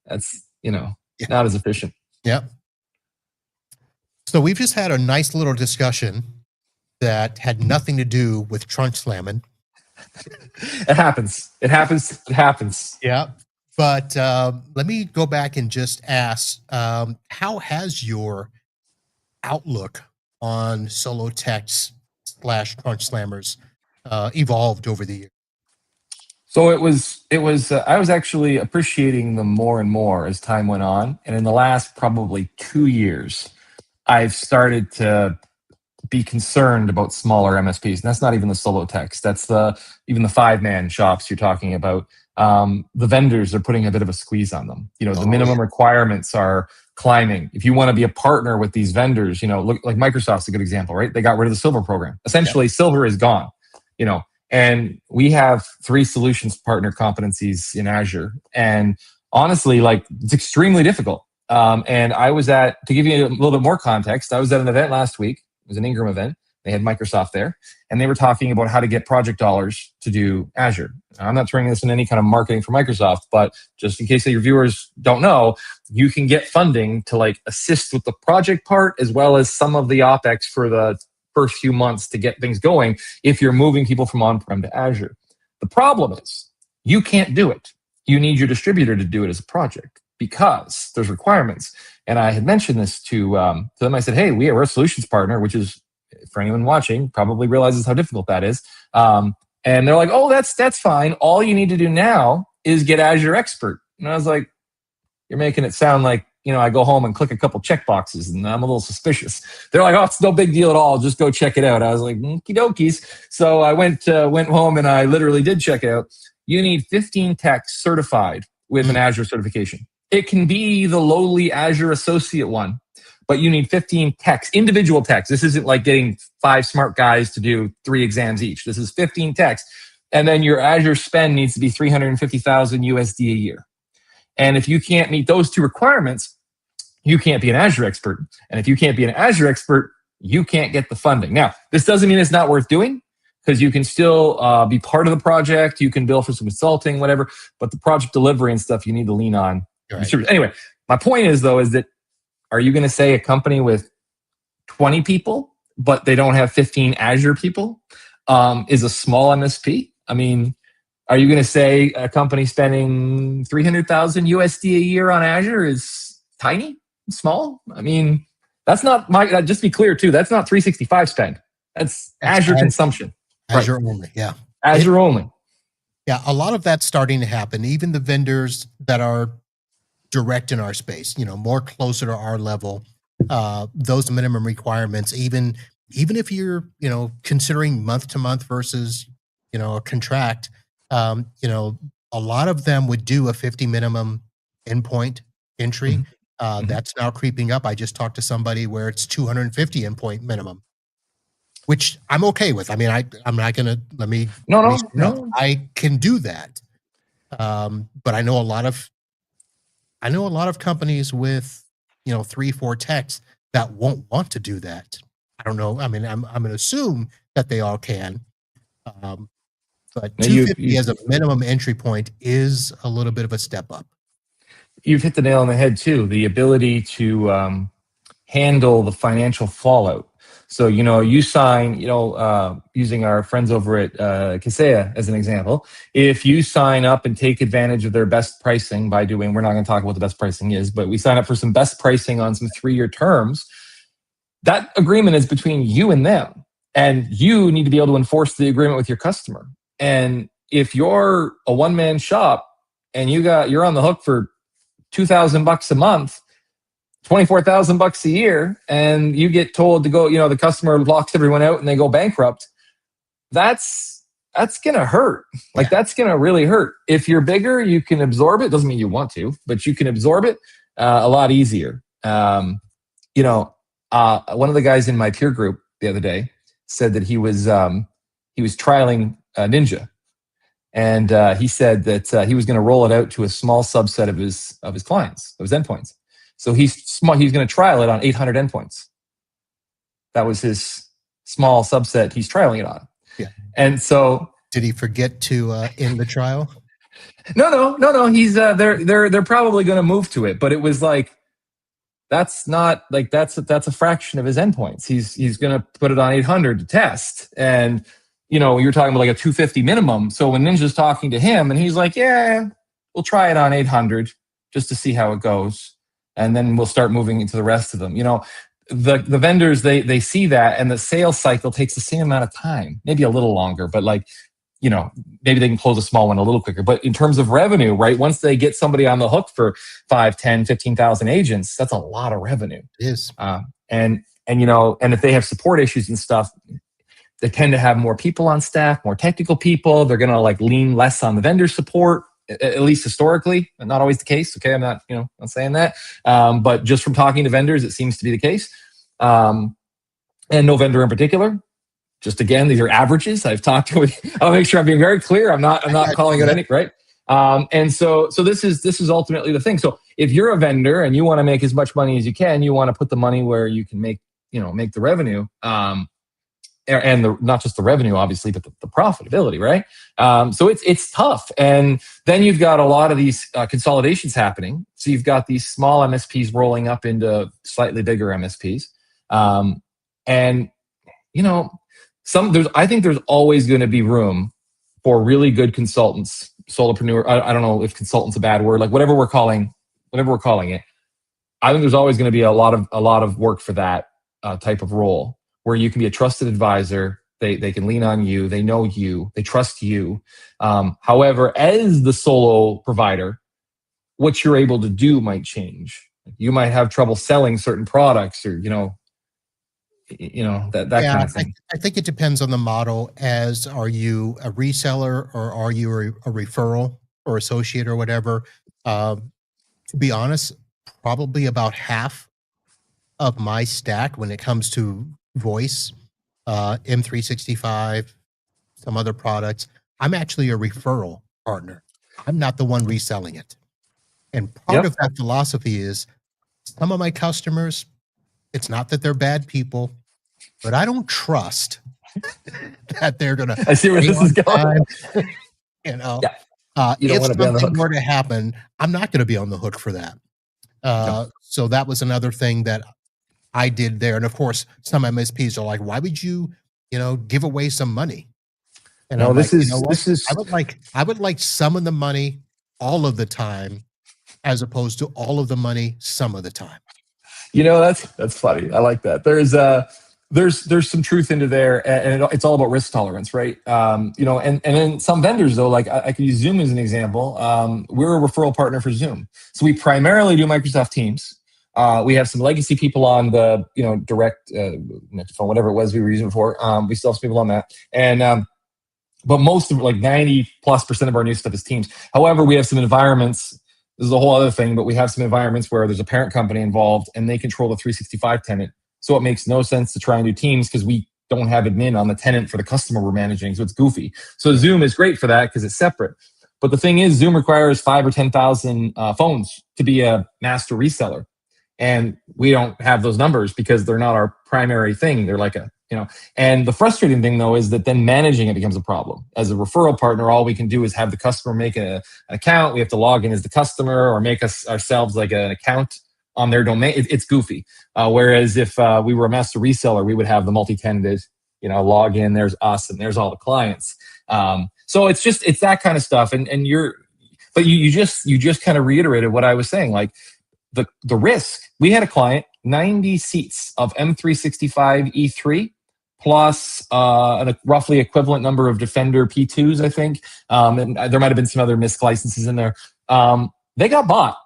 that's not as efficient. Yeah. So we've just had a nice little discussion that had nothing to do with trunk slamming. It happens. Yeah. But let me go back and just ask, how has your outlook on solo techs / trunk slammers evolved over the years? So it was. I was actually appreciating them more and more as time went on, and in the last probably 2 years, I've started to be concerned about smaller MSPs. And that's not even the solo techs. That's even the 5-man shops you're talking about. The vendors are putting a bit of a squeeze on them. The minimum requirements are climbing. If you want to be a partner with these vendors, look like Microsoft's a good example, right? They got rid of the Silver program. Essentially, Silver is gone. And we have 3 solutions partner competencies in Azure. And honestly, it's extremely difficult. And to give you a little bit more context, I was at an event last week. It was an Ingram event. They had Microsoft there, and they were talking about how to get project dollars to do Azure. Now, I'm not turning this in any kind of marketing for Microsoft, but just in case your viewers don't know, you can get funding to assist with the project part as well as some of the OpEx for the first few months to get things going if you're moving people from on-prem to Azure. The problem is you can't do it. You need your distributor to do it as a project because there's requirements. And I had mentioned this to them. I said, hey, we're a solutions partner, which is, for anyone watching, probably realizes how difficult that is. And they're like, oh, that's fine. All you need to do now is get Azure Expert. And I was like, you're making it sound like, I go home and click a couple checkboxes and I'm a little suspicious. They're like, oh, it's no big deal at all. Just go check it out. I was like, okie dokies. So I went home and I literally did check it out. You need 15 techs certified with an Azure certification. It can be the lowly Azure associate one, but you need 15 techs, individual techs. This isn't like getting 5 smart guys to do 3 exams each. This is 15 techs. And then your Azure spend needs to be $350,000 USD a year. And if you can't meet those 2 requirements, you can't be an Azure expert. And if you can't be an Azure expert, you can't get the funding. Now, this doesn't mean it's not worth doing because you can still be part of the project. You can bill for some consulting, whatever. But the project delivery and stuff, you need to lean on. Right. Anyway, my point is that are you going to say a company with 20 people, but they don't have 15 Azure people, is a small MSP? I mean, are you going to say a company spending $300,000 USD a year on Azure is tiny, small? I mean, that's not just be clear too, that's not 365 spend. That's Azure consumption. Azure only, yeah. Azure only. Yeah, a lot of that's starting to happen. Even the vendors that are direct in our space, more closer to our level, those minimum requirements, even if you're, considering month to month versus, a contract, a lot of them would do a 50 minimum endpoint entry. That's now creeping up. I just talked to somebody where it's 250 endpoint minimum, which I'm okay with. I mean, I'm not going to No, I can do that. But I know a lot of companies with, 3-4 techs that won't want to do that. I don't know. I mean, I'm going to assume that they all can. But 250 as a minimum entry point is a little bit of a step up. You've hit the nail on the head too. The ability to handle the financial fallout. So, you sign, using our friends over at Kaseya as an example, if you sign up and take advantage of their best pricing by doing, we're not going to talk about what the best pricing is, but we sign up for some best pricing on some 3-year terms, that agreement is between you and them. And you need to be able to enforce the agreement with your customer. And if you're a one-man shop and you're on the hook for $2,000 a month, $24,000 a year, and you get told to go, the customer locks everyone out and they go bankrupt, that's gonna hurt. Like, that's gonna really hurt. If you're bigger, you can absorb it. Doesn't mean you want to, but you can absorb it a lot easier. One of the guys in my peer group the other day said that he was trialing Ninja, and he said that he was going to roll it out to a small subset of his clients, of his endpoints. So he's going to trial it on 800 endpoints. That was his small subset he's trialing it on. Yeah. And so, did he forget to end the trial? No. He's they're probably going to move to it, but it was like, that's not like that's a fraction of his endpoints. He's going to put it on 800 to test, and you're talking about like a 250 minimum. So when Ninja's talking to him, and he's like, "Yeah, we'll try it on 800 just to see how it goes, and then we'll start moving into the rest of them." The vendors, they see that, and the sales cycle takes the same amount of time, maybe a little longer, but maybe they can close a small one a little quicker. But in terms of revenue, right, once they get somebody on the hook for 5, 10, 15,000 agents, that's a lot of revenue. It is. And if they have support issues and stuff, they tend to have more people on staff, more technical people. They're going to lean less on the vendor support, at least historically. Not always the case. Okay, I'm not saying that. But just from talking to vendors, it seems to be the case. And no vendor in particular. Just again, these are averages. I've talked to. I'll make sure I'm being very clear. I'm not calling out any, right. And so this is ultimately the thing. So if you're a vendor and you want to make as much money as you can, you want to put the money where you can make the revenue. And not just the revenue, obviously, but the profitability, right? So it's tough. And then you've got a lot of these consolidations happening. So you've got these small MSPs rolling up into slightly bigger MSPs. I think there's always going to be room for really good consultants, solopreneur. I don't know if consultant's a bad word, like whatever we're calling it. I think there's always going to be a lot of work for that type of role, where you can be a trusted advisor. They can lean on you. They know you. They trust you. However, as the solo provider, what you're able to do might change. You might have trouble selling certain products, or that kind of thing. I think it depends on the model. Are you a reseller, or are you a referral or associate or whatever? To be honest, probably about half of my stack when it comes to voice, M365, some other products, I'm actually a referral partner. I'm not the one reselling it. And part of that philosophy is, some of my customers, it's not that they're bad people, but I don't trust that they're going to. I see where this is going. You don't if something were to happen, I'm not going to be on the hook for that. So that was another thing that I did there. And of course, some MSPs are like, "Why would you, give away some money?" And no, I'm this like, is. I would like some of the money all of the time, as opposed to all of the money some of the time. That's funny. I like that. There's some truth into there, and it's all about risk tolerance, right? And then some vendors, though, like I could use Zoom as an example. We're a referral partner for Zoom, so we primarily do Microsoft Teams. We have some legacy people on the direct phone, whatever it was we were using before. We still have some people on that, and but most of 90+% of our new stuff is Teams. However, we have some environments. This is a whole other thing, but we have some environments where there's a parent company involved and they control the 365 tenant. So it makes no sense to try and do Teams because we don't have admin on the tenant for the customer we're managing. So it's goofy. So Zoom is great for that because it's separate. But the thing is, Zoom requires 5,000 or 10,000 phones to be a master reseller. And we don't have those numbers because they're not our primary thing. They're like and the frustrating thing, though, is that then managing it becomes a problem. As a referral partner, all we can do is have the customer make an account. We have to log in as the customer or make ourselves like an account on their domain. It's goofy. Whereas if we were a master reseller, we would have the multi-tenanted, log in. There's us and there's all the clients. So it's that kind of stuff. And you just kind of reiterated what I was saying. Like the risk. We had a client, 90 seats of M365 E3 plus a roughly equivalent number of Defender P2s, I think. And there might have been some other MISC licenses in there. They got bought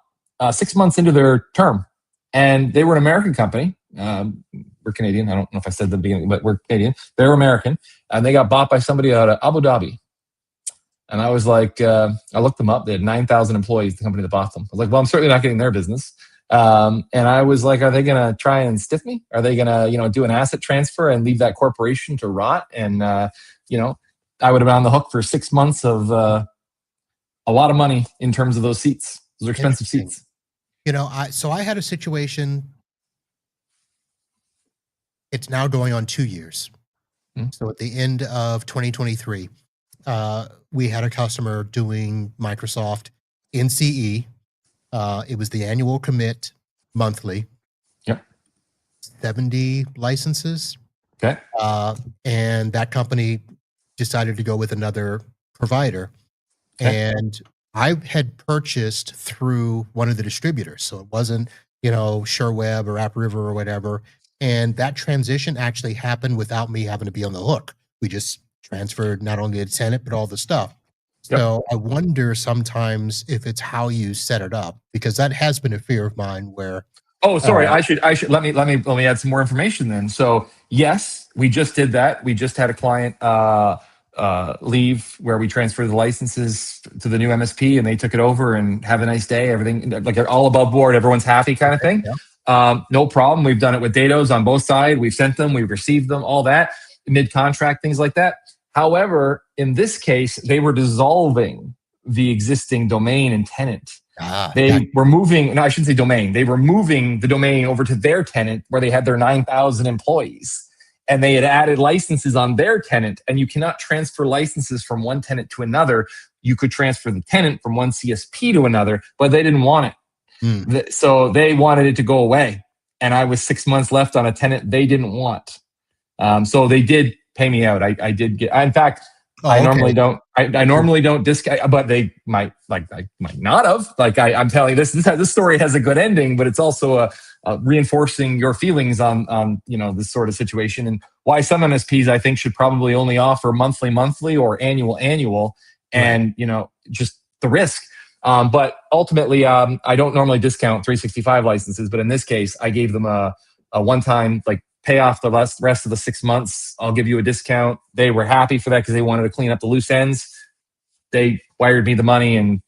6 months into their term, and they were an American company. We're Canadian. I don't know if I said that at the beginning, but we're Canadian. They're American, and they got bought by somebody out of Abu Dhabi. And I was like, I looked them up. They had 9,000 employees, the company that bought them. I was like, well, I'm certainly not getting their business. And I was like, are they going to try and stiff me? Are they going to, do an asset transfer and leave that corporation to rot? And, I would have been on the hook for 6 months of a lot of money in terms of those seats. Those are expensive seats. I had a situation. It's now going on 2 years. So at the end of 2023, we had a customer doing Microsoft in CE. It was the annual commit monthly. Yep. 70 licenses. Okay. And that company decided to go with another provider. Okay. And I had purchased through one of the distributors. So it wasn't, SureWeb or AppRiver or whatever. And that transition actually happened without me having to be on the hook. We just transferred not only the tenant, but all the stuff. Yep. So I wonder sometimes if it's how you set it up, because that has been a fear of mine where. Oh, sorry. I should let me add some more information then. So yes, we just did that. We just had a client leave where we transferred the licenses to the new MSP and they took it over and have a nice day. Everything like all above board. Everyone's happy kind of thing. Yeah. No problem. We've done it with Datos on both sides. We've sent them, we've received them, all that, mid-contract, things like that. However, in this case, they were dissolving the existing domain and tenant. They were moving, no, I shouldn't say domain. They were moving the domain over to their tenant where they had their 9,000 employees. And they had added licenses on their tenant. And you cannot transfer licenses from one tenant to another. You could transfer the tenant from one CSP to another, but they didn't want it. So they wanted it to go away. And I was 6 months left on a tenant they didn't want. So they did pay me out. I did get, in fact, I normally don't discount, but they might, I might not have. I'm telling you, this story has a good ending, but it's also reinforcing your feelings on this sort of situation, and why some MSPs I think should probably only offer monthly or annual, and just the risk. But ultimately, I don't normally discount 365 licenses, but in this case, I gave them a one-time pay off the rest of the 6 months. I'll give you a discount. They were happy for that because they wanted to clean up the loose ends. They wired me the money and,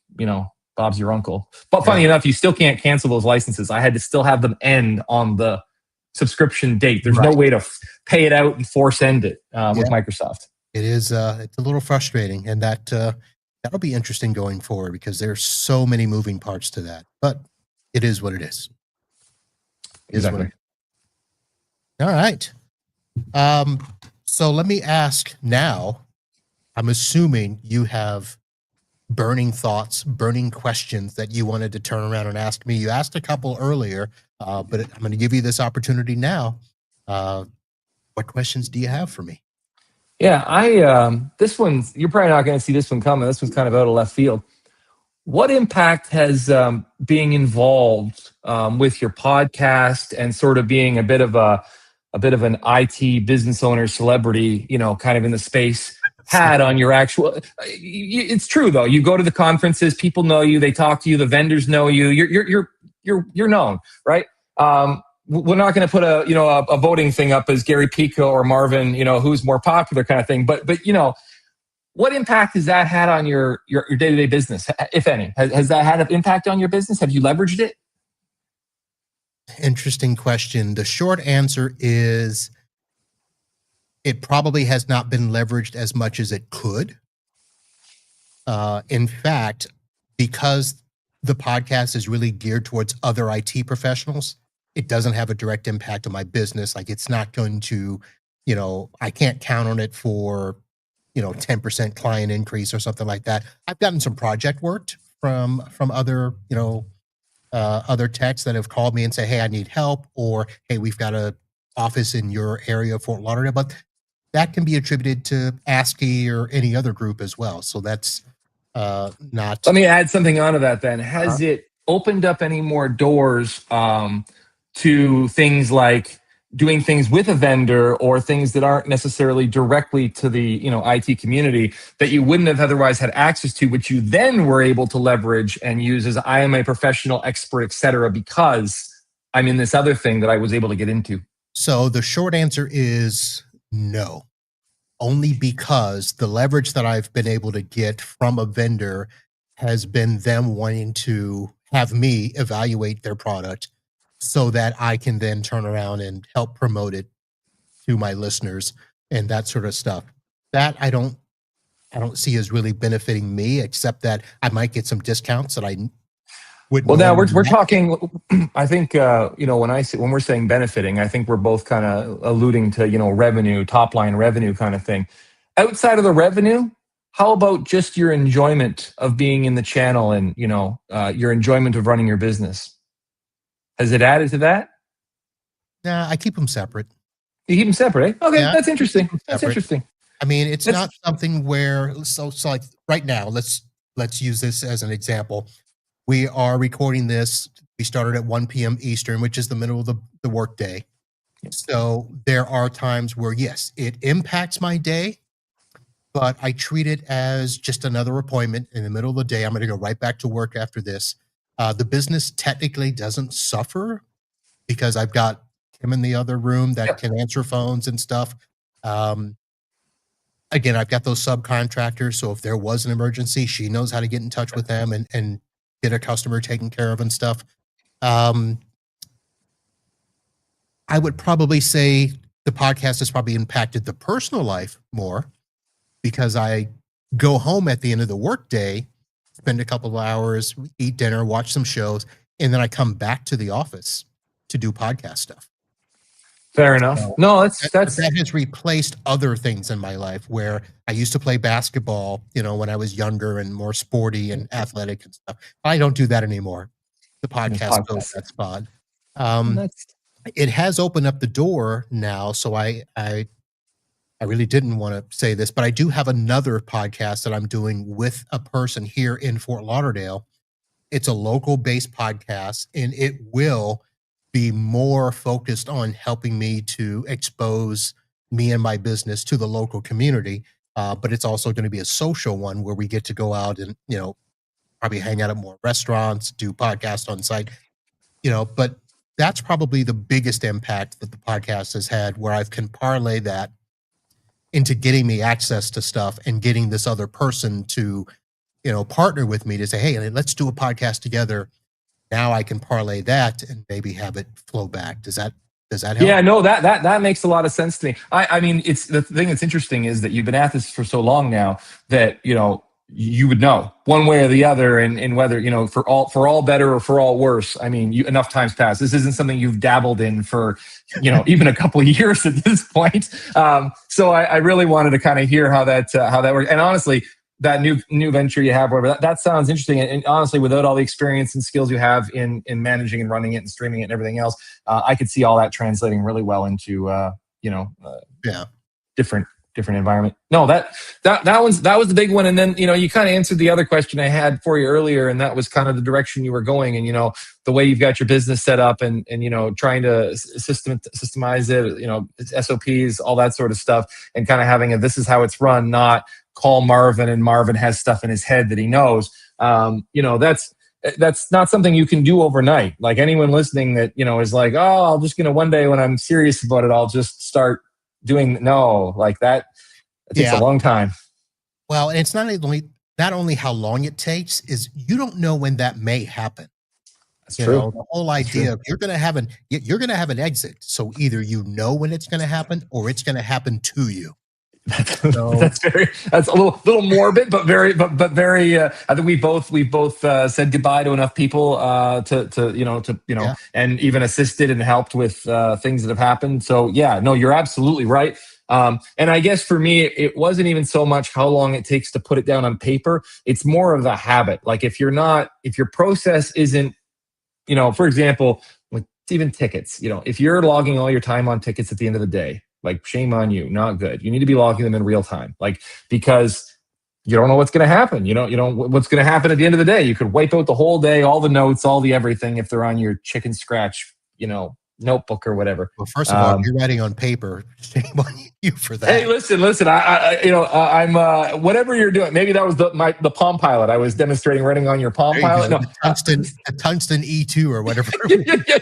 Bob's your uncle. But funny enough, you still can't cancel those licenses. I had to still have them end on the subscription date. There's no way to pay it out and force end it with Microsoft. It is, it's a little frustrating, and that'll be interesting going forward because there's so many moving parts to that, but it is what it is. Exactly. All right. So let me ask now, I'm assuming you have burning thoughts, burning questions that you wanted to turn around and ask me. You asked a couple earlier, but I'm going to give you this opportunity now. What questions do you have for me? Yeah, this one's, you're probably not going to see this one coming. This one's kind of out of left field. What impact has being involved with your podcast and sort of being a bit of an IT business owner celebrity, kind of in the space had on your actual? It's true though. You go to the conferences, people know you, they talk to you, the vendors know you. You're known, right? We're not going to put a voting thing up as Gary Pico or Marvin, who's more popular kind of thing. But what impact has that had on your day-to-day business, if any? Has that had an impact on your business? Have you leveraged it? Interesting question. The short answer is it probably has not been leveraged as much as it could. In fact, because the podcast is really geared towards other IT professionals, it doesn't have a direct impact on my business. It's not going to, I can't count on it for, 10% client increase or something like that. I've gotten some project work from other, other techs that have called me and say, "Hey, I need help," or "Hey, we've got a office in your area, Fort Lauderdale." But that can be attributed to ASCII or any other group as well. So that's not. Let me add something onto that then. Uh, Has it opened up any more doors to things like doing things with a vendor or things that aren't necessarily directly to the IT community that you wouldn't have otherwise had access to, which you then were able to leverage and use as I am a professional expert, et cetera, because I'm in this other thing that I was able to get into? so the short answer is no. Only because the leverage that I've been able to get from a vendor has been them wanting to have me evaluate their product so that I can then turn around and help promote it to my listeners and that sort of stuff. That I don't see as really benefiting me, except that I might get some discounts that I wouldn't Well, now normally we're get. talking. I think when we're saying benefiting, I think we're both kind of alluding to revenue, top line revenue kind of thing. Outside of the revenue, how about just your enjoyment of being in the channel and your enjoyment of running your business? Has it added to that? Nah, I keep them separate. You keep them separate, eh? Okay, Yeah, that's I keep interesting. them That's separate. interesting. I mean, it's That's not something where so like right now, let's use this as an example. We are recording this. We started at 1 p.m. Eastern, which is the middle of the work day. So there are times where yes, it impacts my day, but I treat it as just another appointment in the middle of the day. I'm going to go right back to work after this. The business technically doesn't suffer because I've got him in the other room that yep. can answer phones and stuff. Um, Again, I've got those subcontractors, so if there was an emergency, she knows how to get in touch with them and get a customer taken care of and stuff. Um, I would probably say the podcast has probably impacted the personal life more because I go home at the end of the workday, spend a couple of hours, eat dinner, watch some shows, and then I come back to the office to do podcast stuff. Fair enough. So No, that's that has replaced other things in my life where I used to play basketball, when I was younger and more sporty and athletic and stuff. I don't do that anymore. The podcast fills podcast. that spot. And Um, that's it has opened up the door now. So I really didn't want to say this, but I do have another podcast that I'm doing with a person here in Fort Lauderdale. It's a local based podcast and it will be more focused on helping me to expose me and my business to the local community. But it's also going to be a social one where we get to go out and, probably hang out at more restaurants, do podcasts on site, but that's probably the biggest impact that the podcast has had where I can parlay that into getting me access to stuff and getting this other person to, partner with me to say, "Hey, let's do a podcast together." Now I can parlay that and maybe have it flow back. Does that help? Yeah, no, that makes a lot of sense to me. I mean, it's the thing that's interesting is that you've been at this for so long now that you would know one way or the other, and whether for all better or for all worse. I mean, enough times passed. This isn't something you've dabbled in for even a couple of years at this point. So I really wanted to kind of hear how that works. And honestly, that new venture you have, whatever, that sounds interesting. And honestly, without all the experience and skills you have in managing and running it and streaming it and everything else, I could see all that translating really well into Yeah. different environment. No, that was the big one. And then you kind of answered the other question I had for you earlier, and that was kind of the direction you were going, and the way you've got your business set up, and trying to systemize it, it's SOPs, all that sort of stuff, and kind of having this is how it's run, not call Marvin and Marvin has stuff in his head that he knows. That's not something you can do overnight. Like anyone listening that is like, oh, I'll just one day when I'm serious about it, I'll just start doing. No, like that. It takes a long time. Well, and it's not only how long it takes, is you don't know when that may happen. That's true. The whole idea of you're going to have an exit. So either when it's going to happen or it's going to happen to you. That's a little morbid, but very. I think we both said goodbye to enough people Yeah. and even assisted and helped with things that have happened. So yeah, no, you're absolutely right. And I guess for me, it wasn't even so much how long it takes to put it down on paper. It's more of the habit. Like if your process isn't for example, like even tickets, if you're logging all your time on tickets at the end of the day, like shame on you, not good. You need to be logging them in real time, like because you don't know what's going to happen. You know what's going to happen at the end of the day. You could wipe out the whole day, all the notes, all the everything if they're on your chicken scratch, notebook or whatever. Well, first of all, if you're writing on paper, shame on you for that. Hey, listen. I'm whatever you're doing. Maybe that was the Palm Pilot. I was demonstrating writing on your Palm Pilot. No, the tungsten E2 or whatever.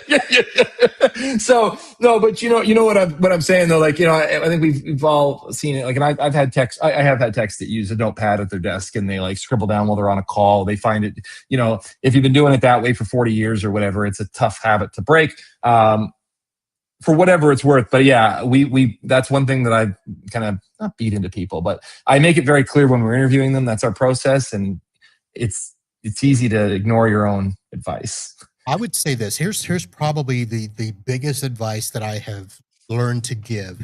Yeah. So no, but you know what I'm saying though. Like I think we've all seen it. Like, and I've had texts. I have had texts that use a notepad at their desk and they like scribble down while they're on a call. They find it. If you've been doing it that way for 40 years or whatever, it's a tough habit to break. For whatever it's worth. But yeah, we that's one thing that I kind of not beat into people, but I make it very clear when we're interviewing them. That's our process, and it's easy to ignore your own advice. I would say this. Here's probably the biggest advice that I have learned to give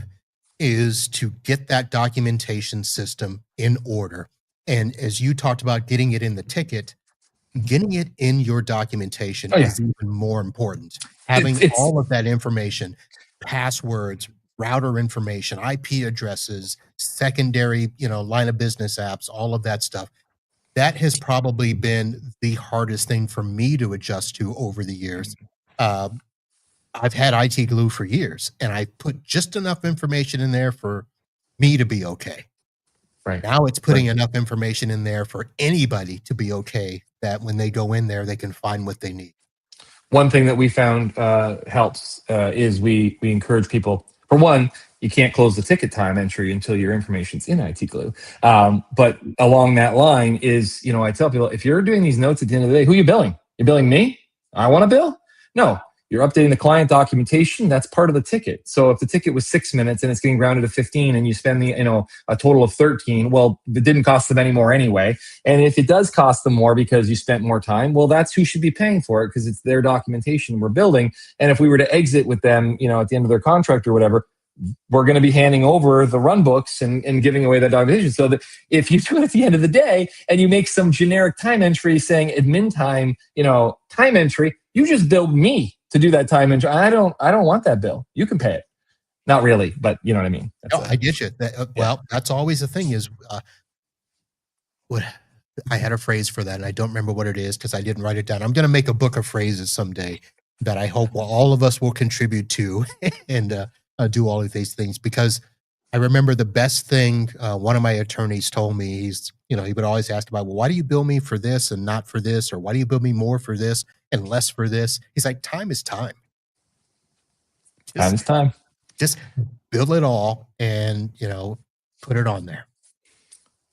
is to get that documentation system in order. And as you talked about getting it in the ticket, getting it in your documentation is even more important. Having all of that information, passwords, router information, IP addresses, secondary, line of business apps, all of that stuff. That has probably been the hardest thing for me to adjust to over the years. I've had IT glue for years, and I put just enough information in there for me to be okay. Right. Now it's putting enough information in there for anybody to be okay, that when they go in there, they can find what they need. One thing that we found helps is we encourage people. For one, you can't close the ticket time entry until your information's in IT Glue. But along that line is, I tell people, if you're doing these notes at the end of the day, who are you billing? You're billing me? I want to bill? No. You're updating the client documentation. That's part of the ticket. So if the ticket was 6 minutes and it's getting rounded to 15 and you spend a total of 13, well, it didn't cost them any more anyway. And if it does cost them more because you spent more time, well, that's who should be paying for it because it's their documentation we're building. And if we were to exit with them, at the end of their contract or whatever, we're going to be handing over the run books and giving away that documentation. So that if you do it at the end of the day and you make some generic time entry saying admin time, time entry, you just billed me to do that time entry. I don't want that bill. You can pay it. Not really, but you know what I mean. I get you. Well, that's always the thing is, what I had a phrase for that and I don't remember what it is because I didn't write it down. I'm going to make a book of phrases someday that I hope all of us will contribute to and do all of these things, because I remember the best thing one of my attorneys told me. He would always ask about, well, why do you bill me for this and not for this? Or why do you bill me more for this and less for this? He's like, time is time. Time is time. Just bill it all and, put it on there.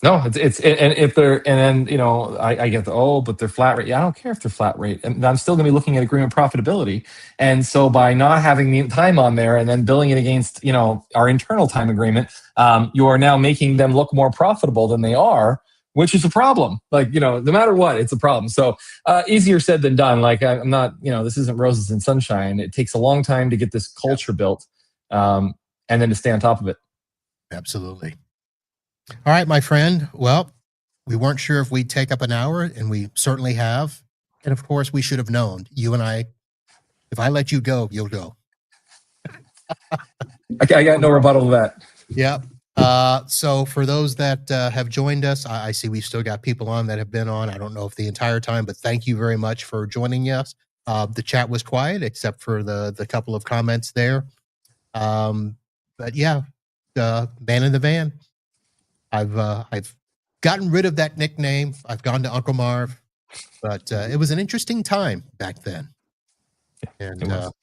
No, it's and if they're and then I get but they're flat rate. Yeah, I don't care if they're flat rate, and I'm still going to be looking at agreement profitability. And so by not having the time on there and then billing it against our internal time agreement, you are now making them look more profitable than they are, which is a problem. Like no matter what, it's a problem. So easier said than done. Like I'm not this isn't roses and sunshine. It takes a long time to get this culture built, and then to stay on top of it. Absolutely. All right, my friend. Well, we weren't sure if we'd take up an hour, and we certainly have. And of course, we should have known. You and I, if I let you go, you'll go. I got no rebuttal to that. Yeah. So for those that have joined us, I see we've still got people on that have been on. I don't know if the entire time, but thank you very much for joining us. The chat was quiet except for the couple of comments there. But yeah, man in the van. I've gotten rid of that nickname. I've gone to Uncle Marv, but it was an interesting time back then. And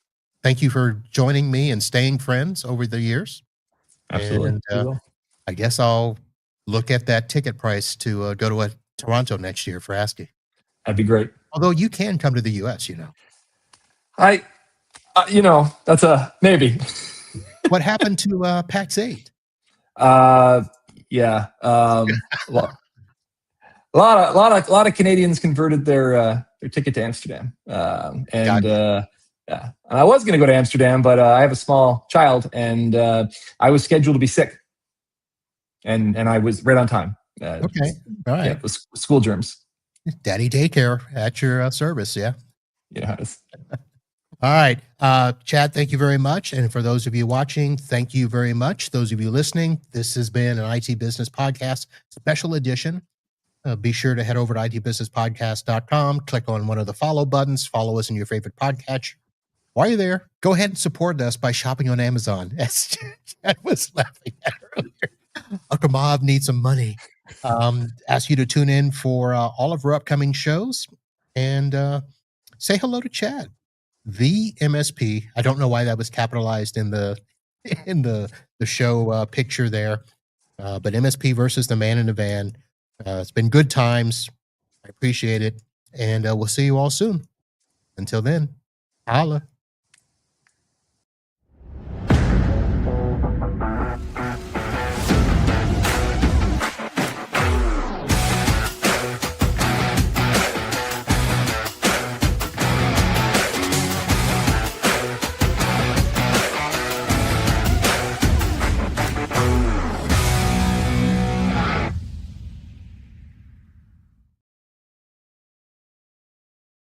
thank you for joining me and staying friends over the years. Absolutely. And I guess I'll look at that ticket price to go to Toronto next year for ASCII. That'd be great. Although you can come to the U.S., that's a maybe. What happened to PAX 8? Yeah. A lot of Canadians converted their ticket to Amsterdam. And I was going to go to Amsterdam, but I have a small child, and I was scheduled to be sick, and I was right on time. Okay, all right. Yeah, it was school germs. Daddy daycare at your service, yeah. Yes. All right. Chad, thank you very much. And for those of you watching, thank you very much. Those of you listening, this has been an IT Business Podcast special edition. Be sure to head over to itbusinesspodcast.com, click on one of the follow buttons, follow us in your favorite podcatcher. While you're there, go ahead and support us by shopping on Amazon. As Chad was laughing at earlier. Uncle Marv needs some money. Ask you to tune in for all of our upcoming shows and say hello to Chad. The MSP. I don't know why that was capitalized in the show picture there, but MSP versus the man in the van. It's been good times. I appreciate it, and we'll see you all soon. Until then, holla.